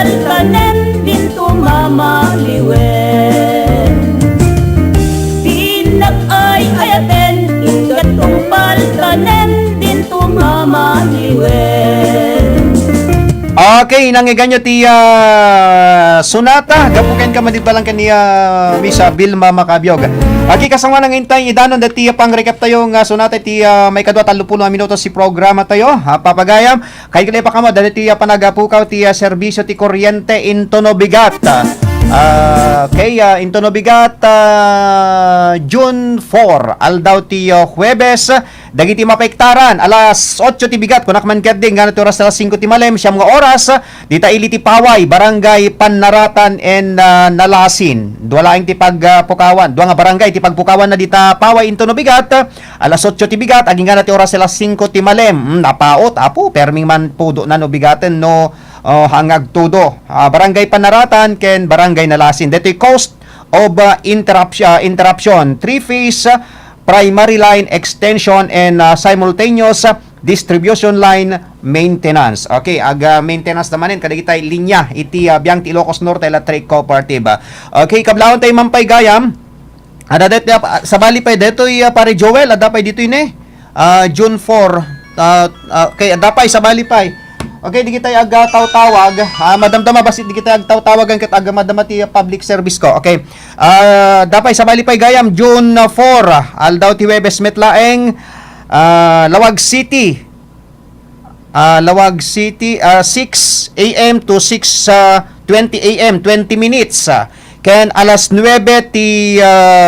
paltanen dinto mamaliwen. Pinak ay ayaten ingatong paltanen dinto mamaliwen. Okay, nangiganyo ti Sonata, gapuken ka man lang kaniya Misa Vilma Macabiog. Okay, kasama nang intay idanon dati pang recap tayo nga Sonata ti may kadwa 30 minutos si programa tayo. Papagayam kay kay pa kamo dati panagapukaw ti serbisyo ti kuryente in Tono Bigat. Intono Bigat June 4 aldaw ti Huwebes dagiti mapektaran alas 8 ti bigat kunak man keding ganito oras alas 5 ti malem siyam nga oras dita ili ti Paway barangay Panaratan and Nalasin dua laing ti pagpukawan dua nga barangay ti pagpukawan na dita Paway Intono Bigat alas 8 ti bigat aging ganito oras alas 5 ti malem napaot apo perming man pudo na no bigaten no hangag tudo barangay Panaratan ken barangay Nalasin detoy cost of interruption three-phase primary line extension and simultaneous distribution line maintenance. Okay, maintenance naman kadagitay linya iti biang ti Ilocos Norte Electric Cooperative. Okay, kablaon tay mampay gayam ada det sa bali pa detoy pare Joel ada pa dito ini June 4 okay ada pa sa bali pa. Okay, di kita tawag madamdama basit di kita tawagan ket madamati public service ko. Okay. Dapay sa balipay gayam June 4 aldaw ti Huwebes metlaeng Lawag City. 6 AM to 6:20 AM 20 minutes. Ken alas 9 ti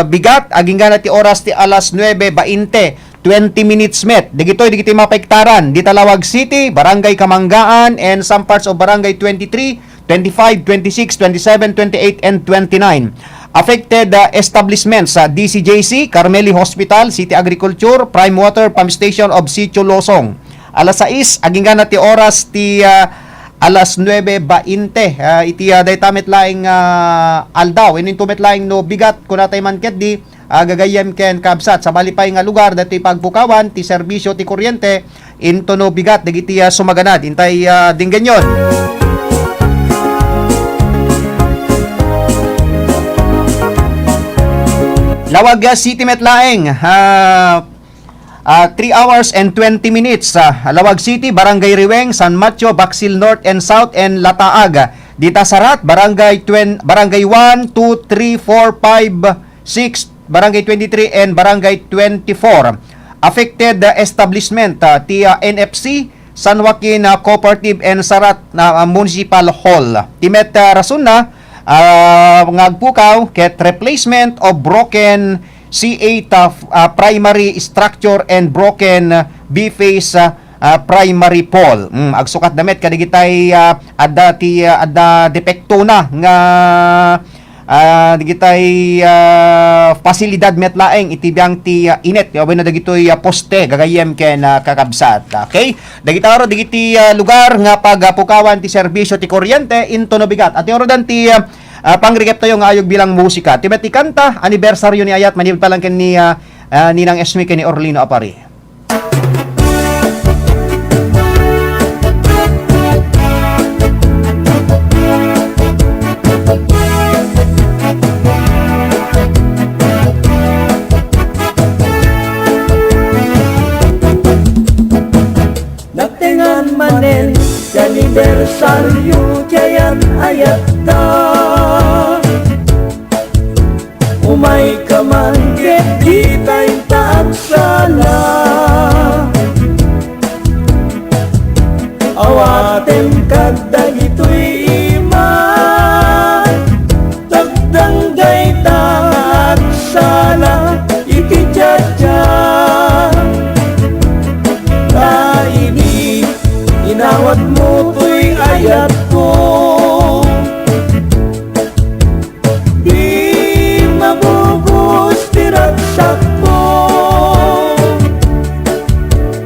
bigat aging gana ti oras ti alas 9:20 20 minutes met. Digitoy digiti mapektaran di Talawag City, Barangay Kamanggaan and some parts of Barangay 23, 25, 26, 27, 28 and 29. Affected establishments sa DCJC, Carmeli Hospital, City Agriculture, Prime Water Pump Station of Sitio Losong. Alas 6 aging gana ti oras ti alas 9:20 iti daytamet laing aldaw ininto met laing no bigat kunatay man ket di gagayem ken kabsat sa malipay nga lugar dati pagpukawan ti serbisyo ti kuryente into no bigat dagiti sumaganad intay dinggenyon. Lawag City metlaeng 3 hours and 20 minutes Lawag City, Barangay Riweng, San Mateo, Baksil North and South and Lataag. Dita Sarat, Barangay 1, 2, 3, 4, 5, 6, Barangay 23 and Barangay 24. Affected establishment ti NFC, San Joaquin Cooperative and Sarat na Municipal Hall. Timet rason na ngagpukaw ket replacement of broken C8 primary structure and broken B-phase primary pole. Agsukat damet kadigitay adda depekto na nga digitay pasilidad metlaeng itibiyang ti inet wenno dagitoy poste gagayem ken kakabsat. Okay? Dagitaro digiti lugar nga pagpukawan ti serbisyo ti kuryente into no bigat. At yorodan ti pangregap tayo nga ayog bilang musika. Tibeti kanta anibersaryo ni Ayat manibad pa lang ken ni Ninang Esme ken ni Orlino Apari. Nagtingan manen anibersaryo jayan Ayat ta umay kamangget di tayong taag sana awaten kagdag ito'y iman tagdanggay taag sana iti jadya na ini inawat mo to'y ayat ko sakpo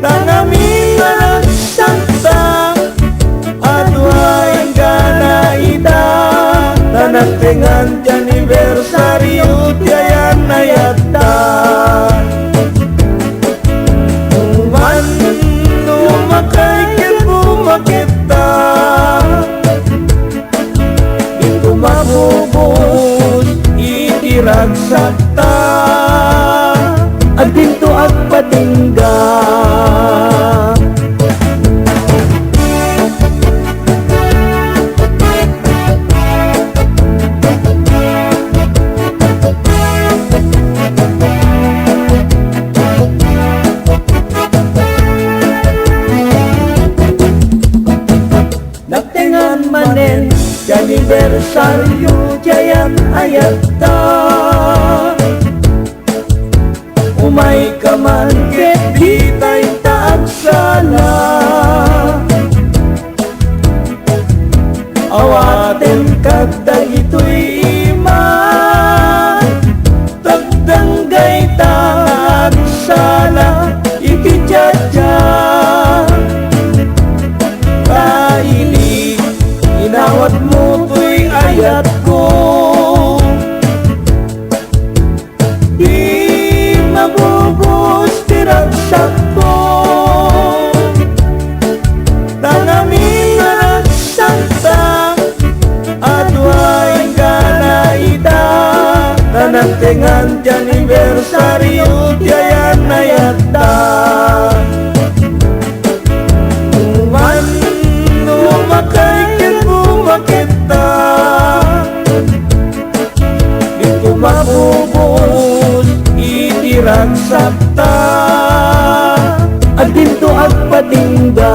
tanami nagsanta adway gana ida tanagtingan ti anibersaryo tiayan ayata man lumakay ket bumakita ragsakta at pinto at patingga. Nagtingan manen anibersaryo jayan ayata umay kaman ket di tayo taagsala awaten kagdag ito'y iman tagdanggay taagsala ikijadya kaili inawat mo to'y ayat ko di mabubos tiragsak ko tangamin na nagsanta at huwag ka na ita nanagtingan di anibersaryo diyan na yata man lumakay kita di ko mabubos itirang sakta at pinto at patingga.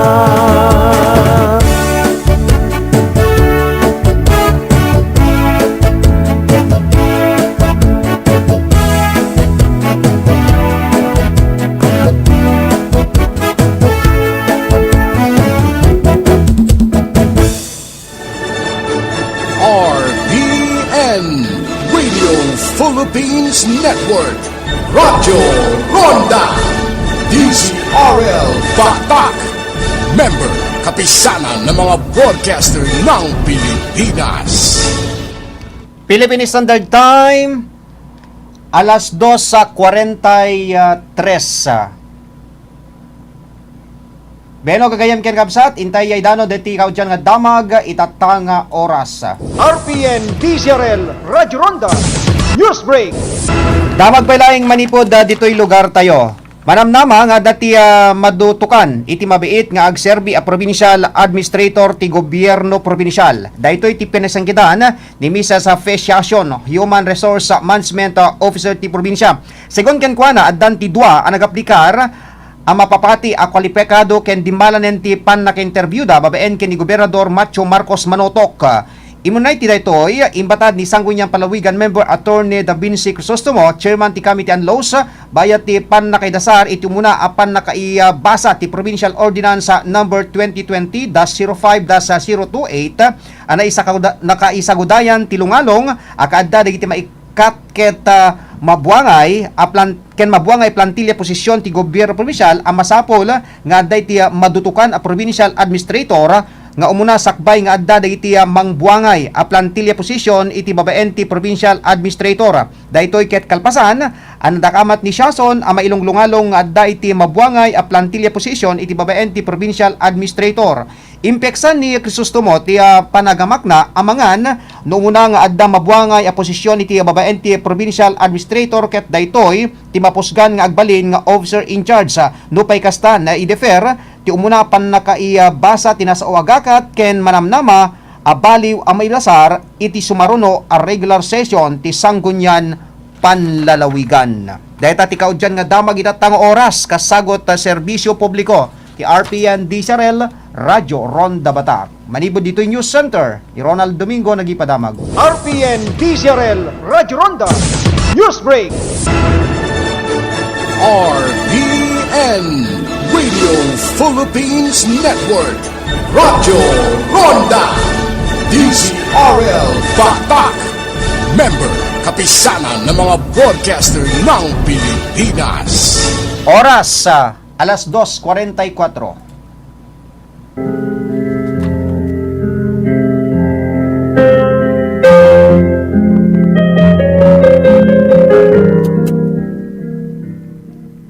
Philippines Network, Radyo Ronda, DZRL Batak, member kapisanan ng mga broadcaster ng Pilipinas. Philippine Standard Time, alas 2:43. Beno kagayam ken kabsat, intay ay dano deti ikaw dyan nga damag itatanga oras. RPN DZRL Radyo Ronda News Break. Damag pa laing manipod dito'y lugar tayo. Manamnama nga dati madutukan iti mabiit nga agserbi a provincial administrator ti gobyerno provincial. Daytoy ti pinasangkitan ni misa sa Association Human Resource Management Officer ti probinsya. Segon ken kuana addan ti dua ang nagaplikar ang mapapati a kwalipikado ken dimbalanen ti pan naka-interviewda babaen ken ni Gobernador Macho Marcos Manotok. Imunay ti daytoy imbatad ni Sangguniang Palawigan member attorney Da Vinci Crisostomo, chairman ti Committee on Laws, bayat ti pan nakaidasar iti muna apan nakaibasa ti Provincial Ordinance number 2020-05-028 ana nakaisagudayan ti lungalong akaadda dagiti maikat ket mabuangay ken mabuangay plantilya posisyon ti gobyerno provincial ang masapol nga adday ti madutukan a provincial administrator nga umuna sakbay nga adda dagiti mangbuangay a plantilya posisyon iti babaen ti provincial administrator. Daytoy ket kalpasan ang nadakamat ni Siason ang mailunglungalong nga adda iti mabuangay a plantilya posisyon iti babaen ti provincial administrator. Impeksan ni Crisostomo ti panagamak na amangan no umuna nga adda mabuangay a posisyon iti babaen ti provincial administrator ket daytoy ti mapusgan nga agbalin nga officer in charge no pay kasta na i-defer ti umuna pan nakaibasa tinasaoagakat ken manamnama abaliw ang mailasar iti sumaruno a regular session ti Sangguniang Panlalawigan. Dahita ti kaudyan nga damag itatang oras kasagot serbisyo publiko ti RPN DZRL Radyo Ronda Batak. Manibod dito yung News Center ni Ronald Domingo nagipadamag. RPN DZRL Radyo Ronda News Break. RPN Radio Philippines Network, Radyo Ronda, DZRL Batak, member kapisanan ng mga broadcaster ng Pilipinas. Oras alas 2:44.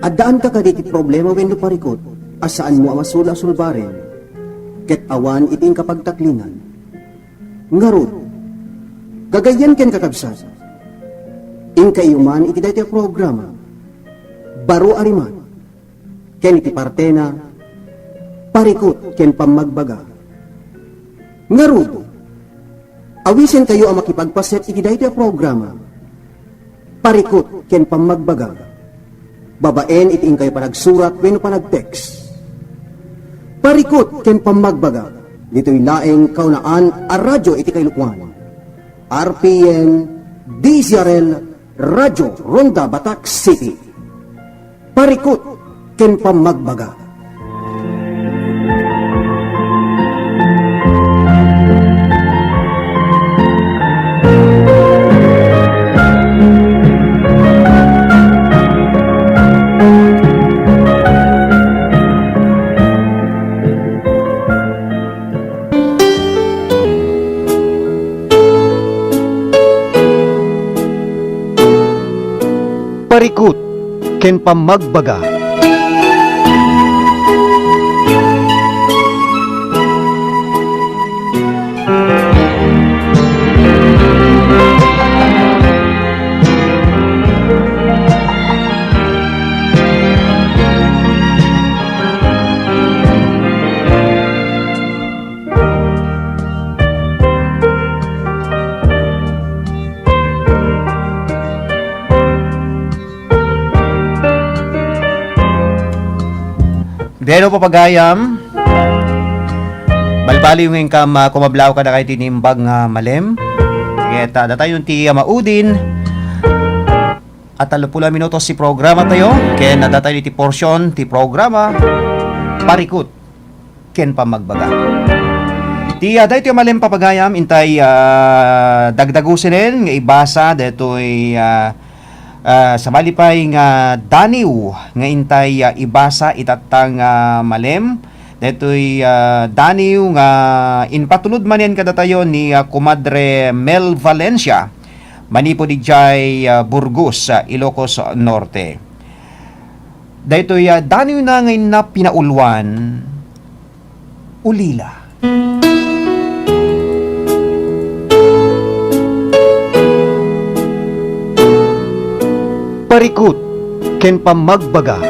Addaan ka kaditi problema wenno parikot, asaan mo amasula sulbaren, ket awan iting kapagtaklingan. Ngarod, gagayan ken kakabsat. Inka iuman iti daytoy programa. Baro ariman. Ken iti partena parikot ken pamagbaga. Ngarudo. Awisen kayo ang makipagpaset iti daytoy programa. Parikot ken pamagbaga. Babaen iti ingkay panagsurat wenno panagtext. Parikot ken pamagbaga. Dito'y laeng kaunaan a radyo iti kailukwan. RPN DZRL Radyo Ronda Batak City. Parikot ken pamagbaga. Parikot ken pamagbaga. Deno papagayam. Balbali yung ingkam kumablaw ka na kay tinimbag nga malem. Sige, datay yung ti maudin. At 30 minutos si programa tayo. Kaya nadatay ti portion ti programa. Parikot ken pamagbaga. Ti dahi ti malem papagayam intay dagdagusinen nga ibasa detoy sa malipay nga daniw nga intay ibasa itatang malem detoy daniw nga inpatulod man yan kadatayo ni Comadre Mel Valencia manipo di jay Burgos sa Ilocos Norte. Detoy daniw na ngayon na pinaulwan ulila. Parikot ken pamagbaga.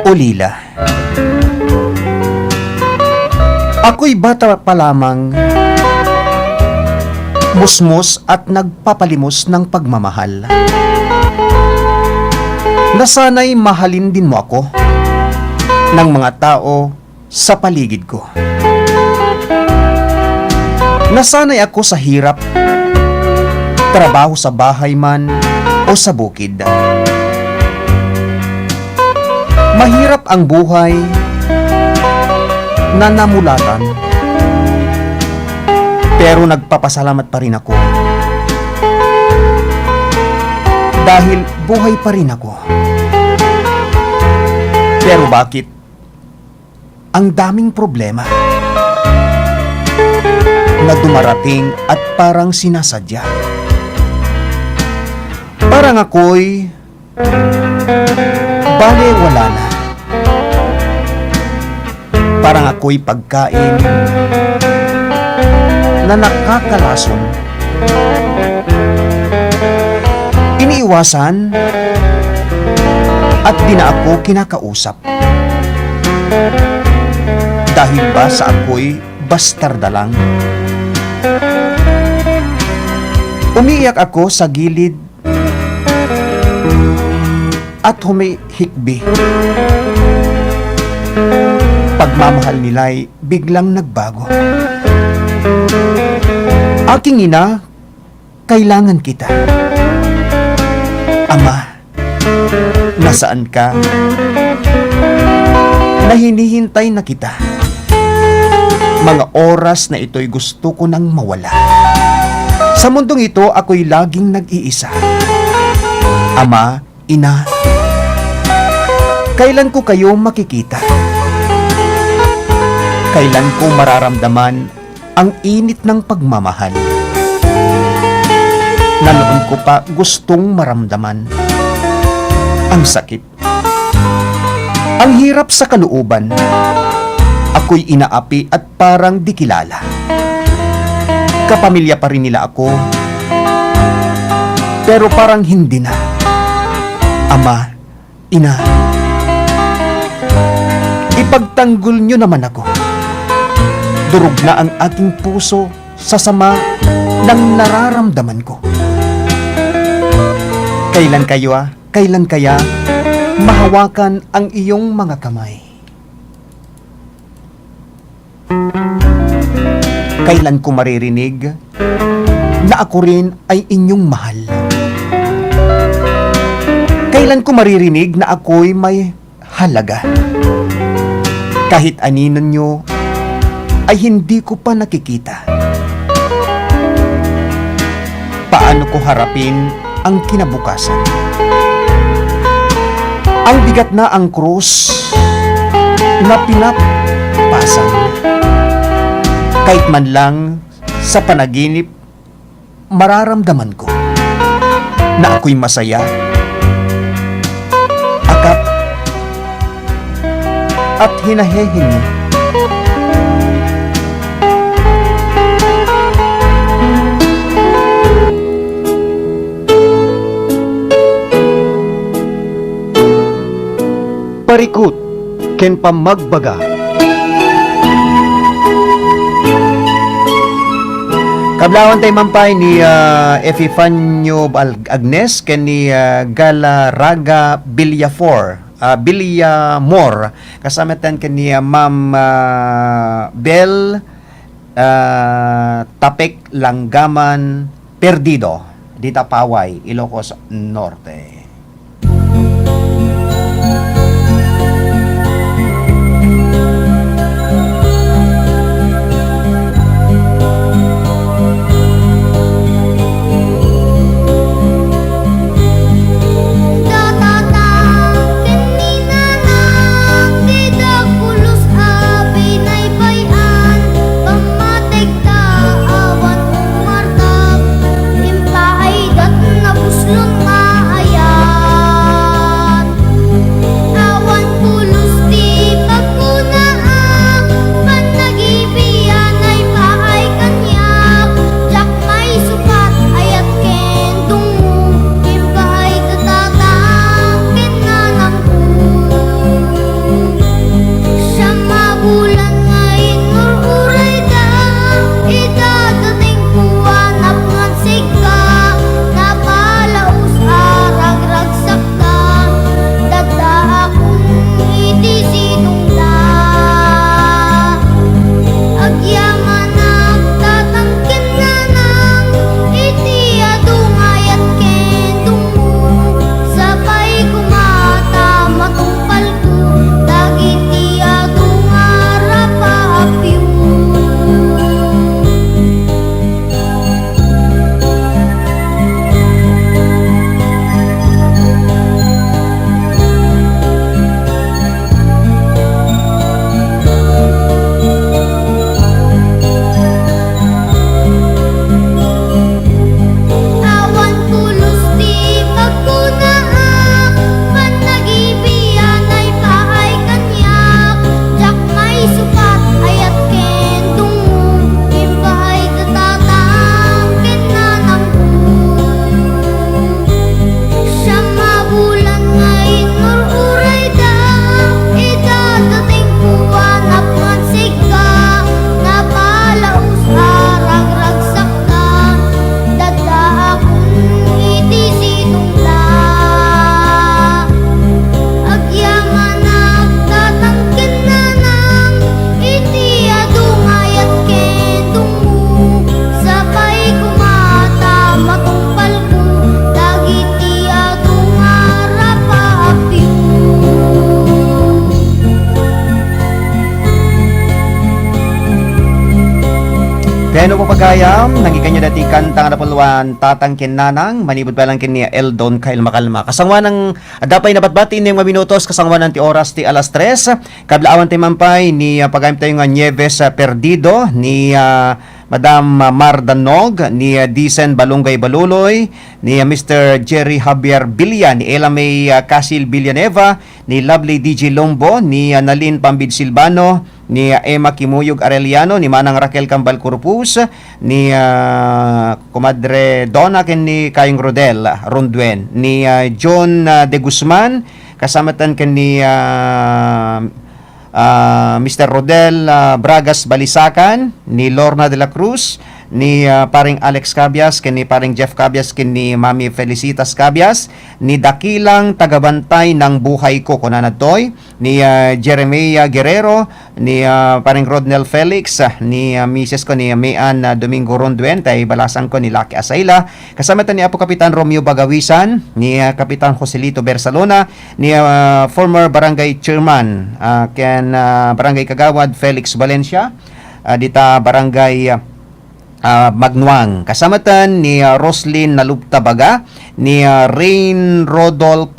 Ulila. Ako'y bata pa lamang, musmos at nagpapalimos ng pagmamahal. Nasana'y mahalin din mo ako ng mga tao sa paligid ko. Nasana'y ako sa hirap, trabaho sa bahay man o sa bukid. Mahirap ang buhay na namulatan. Pero nagpapasalamat pa rin ako. Dahil buhay pa rin ako. Pero bakit? Ang daming problema na dumarating at parang sinasadya. Parang ako'y bale wala na. Parang ako'y pagkain na nakakalason. Iniiwasan at di na ako kinakausap. Dahil ba sa ako'y bastarda lang? Umiiyak ako sa gilid at humihikbi. Pagmamahal nila'y biglang nagbago. Aking ina, kailangan kita. Ama, nasaan ka? Na hinihintay na kita. Mga oras na ito'y gusto ko nang mawala. Sa mundong ito, ako'y laging nag-iisa. Ama, ina, kailan ko kayo makikita? Kailan ko mararamdaman ang init ng pagmamahal? na noon ko pa gustong maramdaman ang sakit. Ang hirap sa kalooban. Ako'y inaapi at parang di kilala. Kapamilya pa rin nila ako, pero parang hindi na. Ama, ina, ipagtanggol nyo naman ako. Durog na ang aking puso sa sama ng nararamdaman ko. Kailan kaya mahawakan ang iyong mga kamay? Kailan ko maririnig na ako rin ay inyong mahal? Kailan ko maririnig na ako'y may halaga? Kahit anino nyo ay hindi ko pa nakikita. Paano ko harapin ang kinabukasan? Ang bigat na ang krus na pinapasan. Kahit man lang sa panaginip, mararamdaman ko na ako'y masaya, akap, at hinahehingi. Parikut, ken pamagbaga. Kablawan tayo mampay ni Epifanio Agnes ken ni Galaraga Villafor. Villamor. Kasama tan ken ni Ma'am Bel Tapek Langgaman Perdido. Dita Paway, Ilocos Norte. Impahaydat na buslon nga aya Beno po pagayam, nagikan nyo dati kantang napuluan tatang kinanang, manibod pa lang kini Eldon Kyle Makalma. Kasangwa ng dapay na batbati ni mga minutos, kasangwa ng ti oras ti alas 3. Kablaawan ti mampay ni pagayam tayo nga Nieves Perdido, ni Madam Mardanog, ni Dicen Balungay Baluloy, ni Mr. Jerry Javier Bilya, ni Ella May Casil Villanueva, ni Lovely DJ Lombo, ni Nalin Pambid Silvano, ni Emma Kimuyog Arellano, ni Manang Raquel Cambal Corpus, ni Comadre Donna ken ni Kayong Rodel Ronduen, ni John De Guzman, kasamatan ken ni Mr. Rodel Bragas Balisacan, ni Lorna de la Cruz, ni paring Alex Cabias, ken ni paring Jeff Cabias, ken ni Mami Felicitas Cabias, ni dakilang tagabantay ng buhay ko kunanadtoy, ni Jeremiah Guerrero, ni paring Rodnel Felix, ni Mrs. ko ni Mian Domingo Ronduen, tay balasan ko ni Lucky Asayla, kasama ni Apo Kapitan Romeo Bagawisan, ni Kapitan Joselito Bersalona, ni former barangay chairman ken barangay Kagawad Felix Valencia, dita barangay Magnuang, kasamatan ni Roslyn Nalupta Baga, ni Rain Rodolph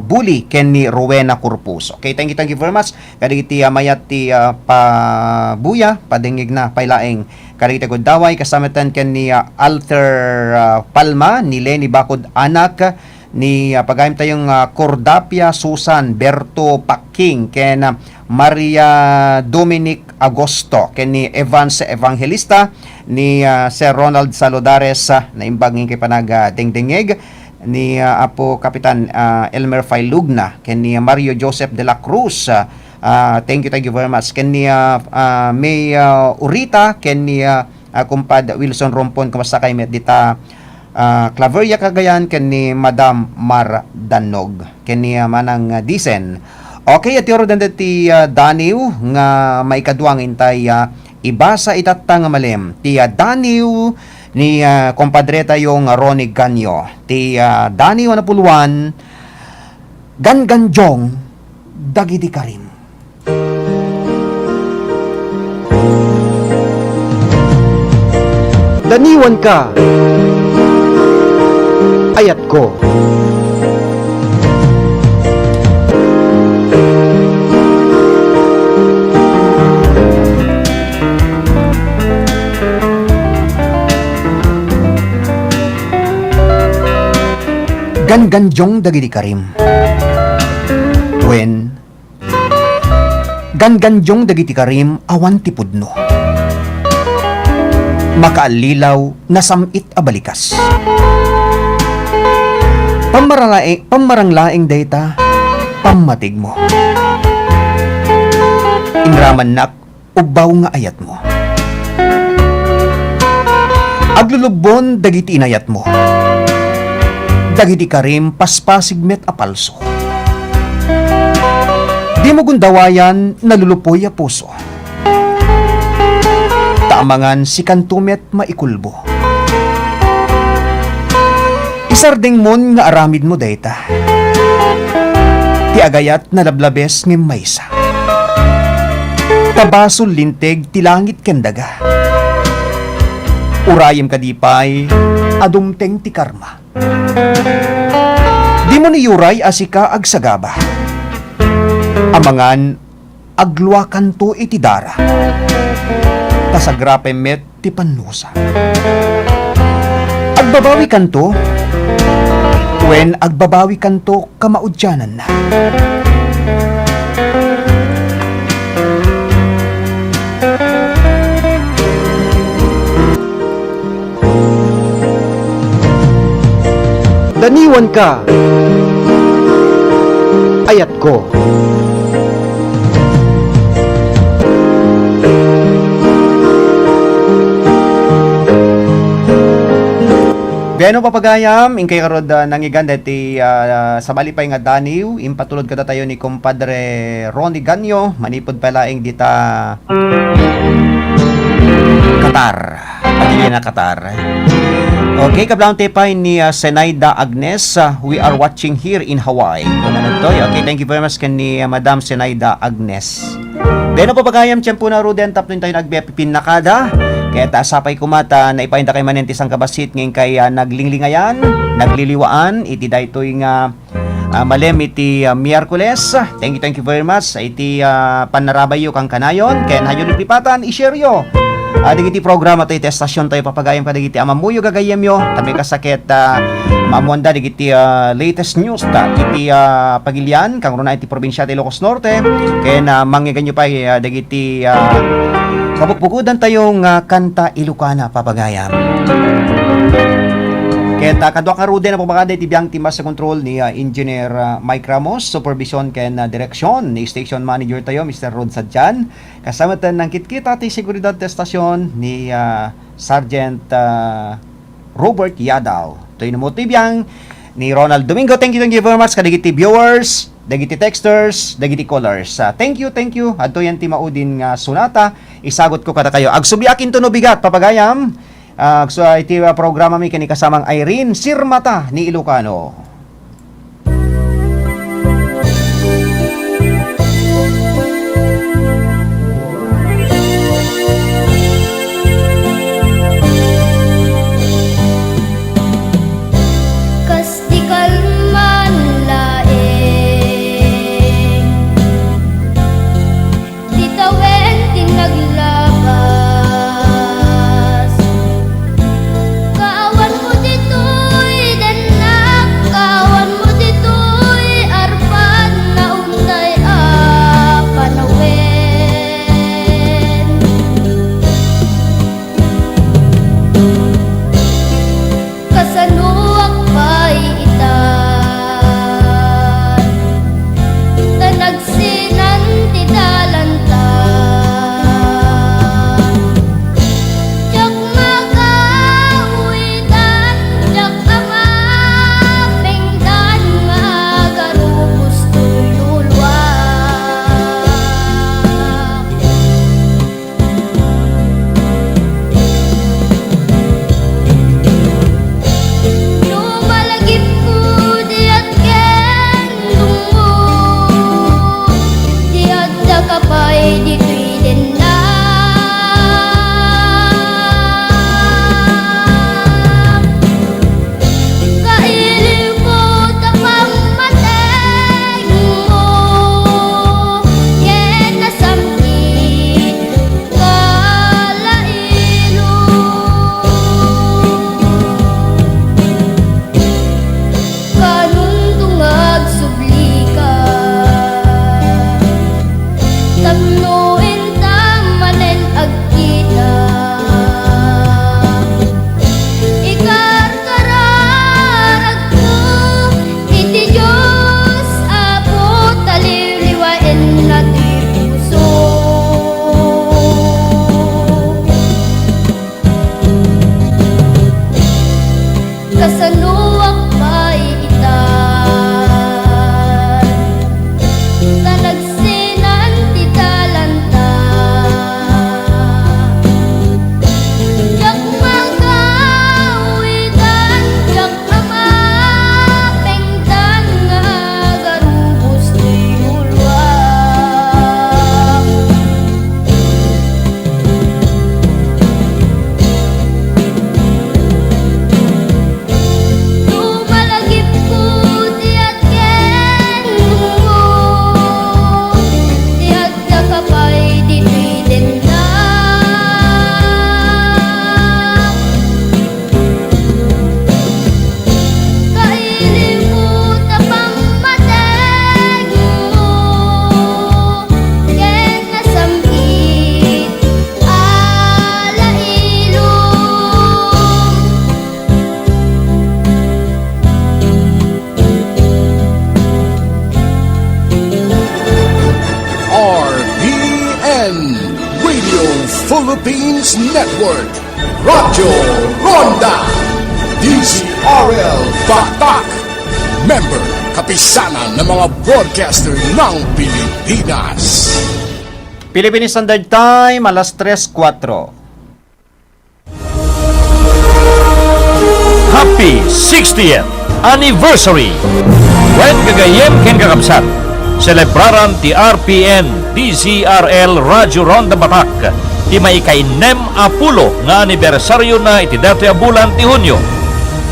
Buli, ken ni Rowena Corpus. Okay, thank you very much. Kadagiti mayat ti pabuya, padingig na pailaeng kadagiti gudaway, kasamatan ken ni Alter Palma, ni Lenny Bakod Anak, ni pagayam tayong Cordapia Susan Berto Paking, ken Maria Dominic Agosto, ken ni Evans Evangelista, ni Sir Ronald Salodares na imbaging kay panag dingdingig, ni Apo Kapitan Elmer Failugna, ken ni Mario Joseph de la Cruz, thank you very much, ken ni May Urita, ken ni kumpad Wilson Rompon, kumasta kay met dita Claveria Cagayan, ken ni Madam Mar Danog, ken ni Manang Dicen. Okay, at yoro ti Daniw nga maikaduang intay ibasa itata nga malem. Ti Daniw ni kompadre tayong Ronnie Ganyo. Ti Daniw na puluan, ganganjong dagiti karim. Daniwan ka, ayat ko. Ganganjong dagiti karim. When ganganjong dagiti karim awan ti pudno. Makaalilaw na samit a balikas. Pamaranglaing data pamatig mo. Inraman nak ubaw nga ayat mo. Aglulubon dagiti inayat mo. Dagiti karim paspasigmet a palso. Di mo gundawayan nalulupoy a puso. Taamangan si kantumet maikulbo. Isarding mon nga aramid mo dayta. Ti agayat na lablabes ng maysa. Tabasol linteg ti langit kendaga. Urayem kadipay adumteng ti karma. Di mo ni Yuray asika agsagaba. Amangan agluakan to iti dara. Tasagrape met ti panusa. Agbabawi kanto, when agbabawi kanto kamaudyanan na. Daniwan ka, ayat ko. Beno papagayam, ingkay karod nangigan dati sa malipay nga Daniw, impatulod kada tayo ni kompadre Ronnie Ganyo, manipod palaing dita Qatar. Pagili na Qatar. Okay, kablang tipay ni Senaida Agnes, we are watching here in Hawaii. Okay, thank you very much kan ni Madam Senaida Agnes. Beno papagayam, tiyempo na ruden, tapno tayo nagbe pinakada. Kaya tasapay kumata na ipahinda kay manentis ang kabasit ngayon kay naglinglingayan, nagliliwaan, iti daytoy nga malem iti Miyerkules. Thank you very much. Iti panarabayo kang kanayon. Kaya nahayon ipipatan, i-share yo. Digiti programa tayo, testasyon tayo papagayam ka digiti amamuyo gagayam yo. Tabi kasakit maamuanda digiti latest news ta. Iti pagilian, kang runa iti probinsya ti Ilocos Norte. Kaya na mangyagan nyo pa digiti kabukbukudan tayong kanta Ilocana papagayam. Kaya kadwa ka rude na pumakada iti biyang timas sa control ni Engineer Mike Ramos, supervision ken direksyon ni station manager tayo Mr. Rod Sadjan. Kasama tan ng kitkita ti seguridad testasyon ni Sergeant Robert Yadaw. Toy na mo tibiyang ni Ronald Domingo. Thank you very much kadigiti viewers, dagiti texters, dagiti callers. Thank you. Adto yan ti maudin nga sunata. Isagot ko kada kayo. Agsubiakin to no bigat papagayam. So iti programa mi kani kasamang Irene Sirmata ni Ilocano. Philippines Network, Radyo Ronda, DZRL Batak, member kapisanan ng mga broadcaster ng Pilipinas. Philippine Standard Time, alas 3:04. Happy 60th Anniversary! When gagayem ken kakabsat, celebraran ti RPN DZRL Radyo Ronda Batak ti may kainem apulo nga anibersaryo na iti datoy a bulan ti Hunyo.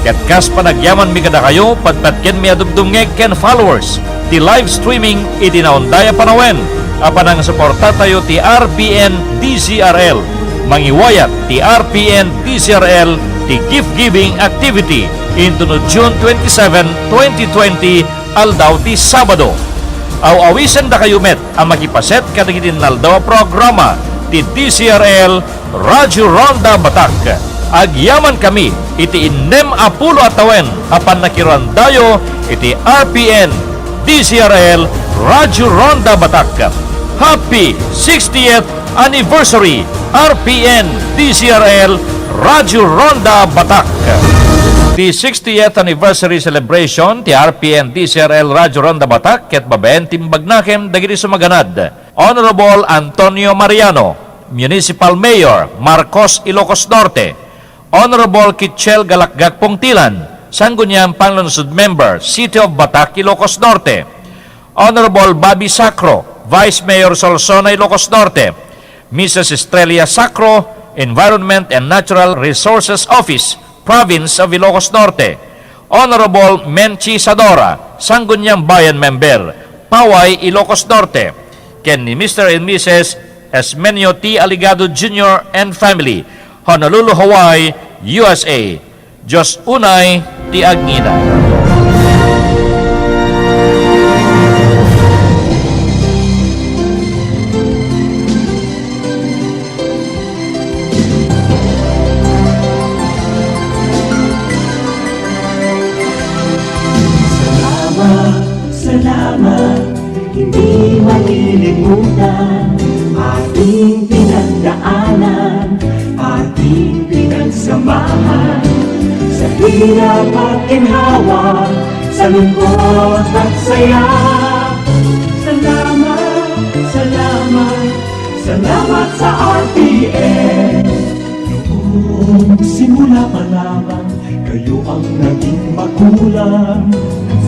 Ket kas panagyaman mi kada kayo patpatken mi adumdumngeg ken followers ti live streaming iti naundaya panawen apan ang suporta tayo ti RPN DCRL mangiwayat ti RPN DCRL ti gift giving activity into no June 27, 2020 aldaw ti Sabado. Awisen da kayo met ang makipaset kadagiti naldaw programa ti DCRL Radyo Ronda Batak. Agyaman kami iti inem apulo atawen apan nakirandayo iti RPN DCRL Radyo Ronda Batak. Happy 60th Anniversary RPN DCRL Radyo Ronda Batak. The 60th Anniversary Celebration ti RPN DCRL Radyo Ronda Batak ket babaen timbagnakem dagiti sumaganad. Honorable Antonio Mariano, Municipal Mayor Marcos Ilocos Norte, Honorable Kitchel Galakgak Pongtilan, Sangguniang Panlunsod Member, City of Batak, Ilocos Norte, Honorable Bobby Sacro, Vice Mayor Solsona, Ilocos Norte, Mrs. Estrella Sacro, Environment and Natural Resources Office, Province of Ilocos Norte, Honorable Menchi Sadora, Sangguniang Bayan Member, Paway, Ilocos Norte, ken ni Mr. and Mrs. Esmenio T. Aligado Jr. and Family, Honolulu, Hawaii, USA. Diyos unay ti Agngina. Salamat, hindi malilimutan ating pinagdaanan, ating pinagsamahan sa hirap at ginhawa, sa lungkot at saya. Salamat, salamat, salamat sa RPN. Noong simula pa lamang, kayo ang naging magulang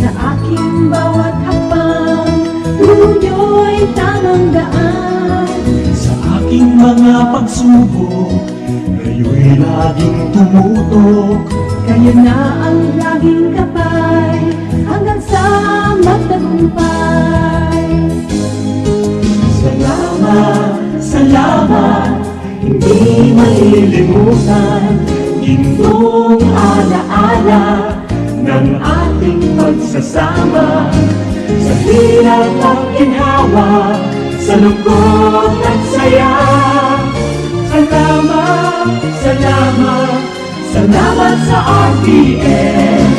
sa aking bawat hakbang, tulong niyo'y tamang daan. Sa aking mga pagsubok, kayo'y laging tumutok. Kayo na ang laging kapay, hanggang sa magtagumpay. Salamat, salamat, hindi malilimutan gintong alaala ng ating pagsasama sa hirap at ginhawa, sa lungkot at saya. Salamat, salamat, salamat sa RPN.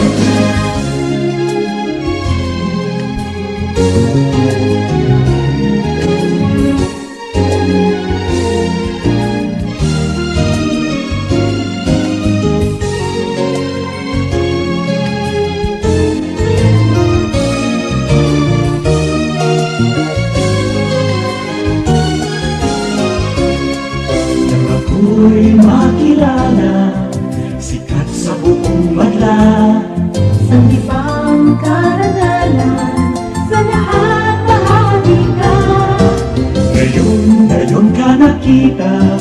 Ako'y makilala, sikat sa buong madla. Sanggipang karangalan, sa lahat bahagi ka. Ngayon ka nakita,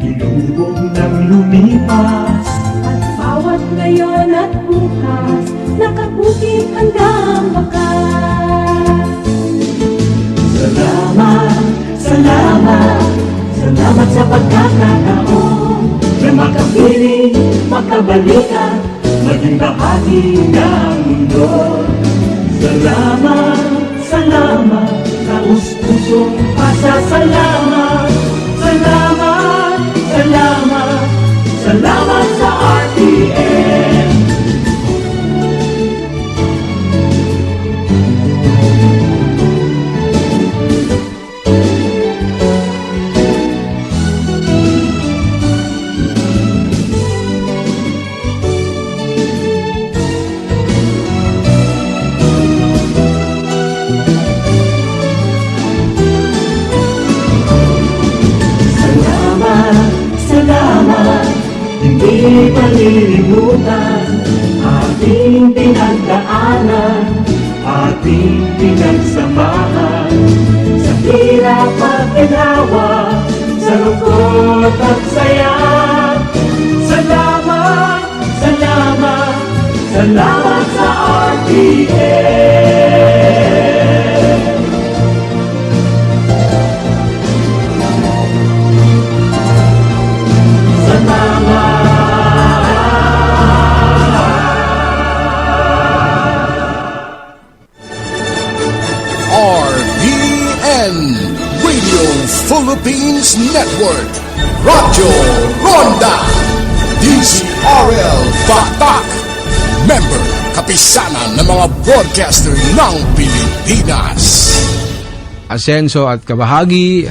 ilubog ng lumipas. At bawat ngayon at bukas, nakaputing hanggang wakas. Salamat, salamat, salamat sa pagkakataon na makapiling, makabalikan, maging bahagi ng mundo. Salamat, salamat, taus-pusong pasasalamat. Salamat, salamat, salamat sa RPN. Hindi palilimutan ating pinagdaanan, ating pinagsamahan sa hirap at ginawa, sa sa lungkot at saya. Salamat, salamat, salamat sa RTN. RBN Radio Philippines Network, Radyo Ronda, DZRL Batak, member kapisanan ng mga broadcaster ng Pilipinas. Asenso at kabahagi,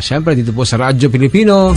siyempre dito po sa Radyo Pilipino,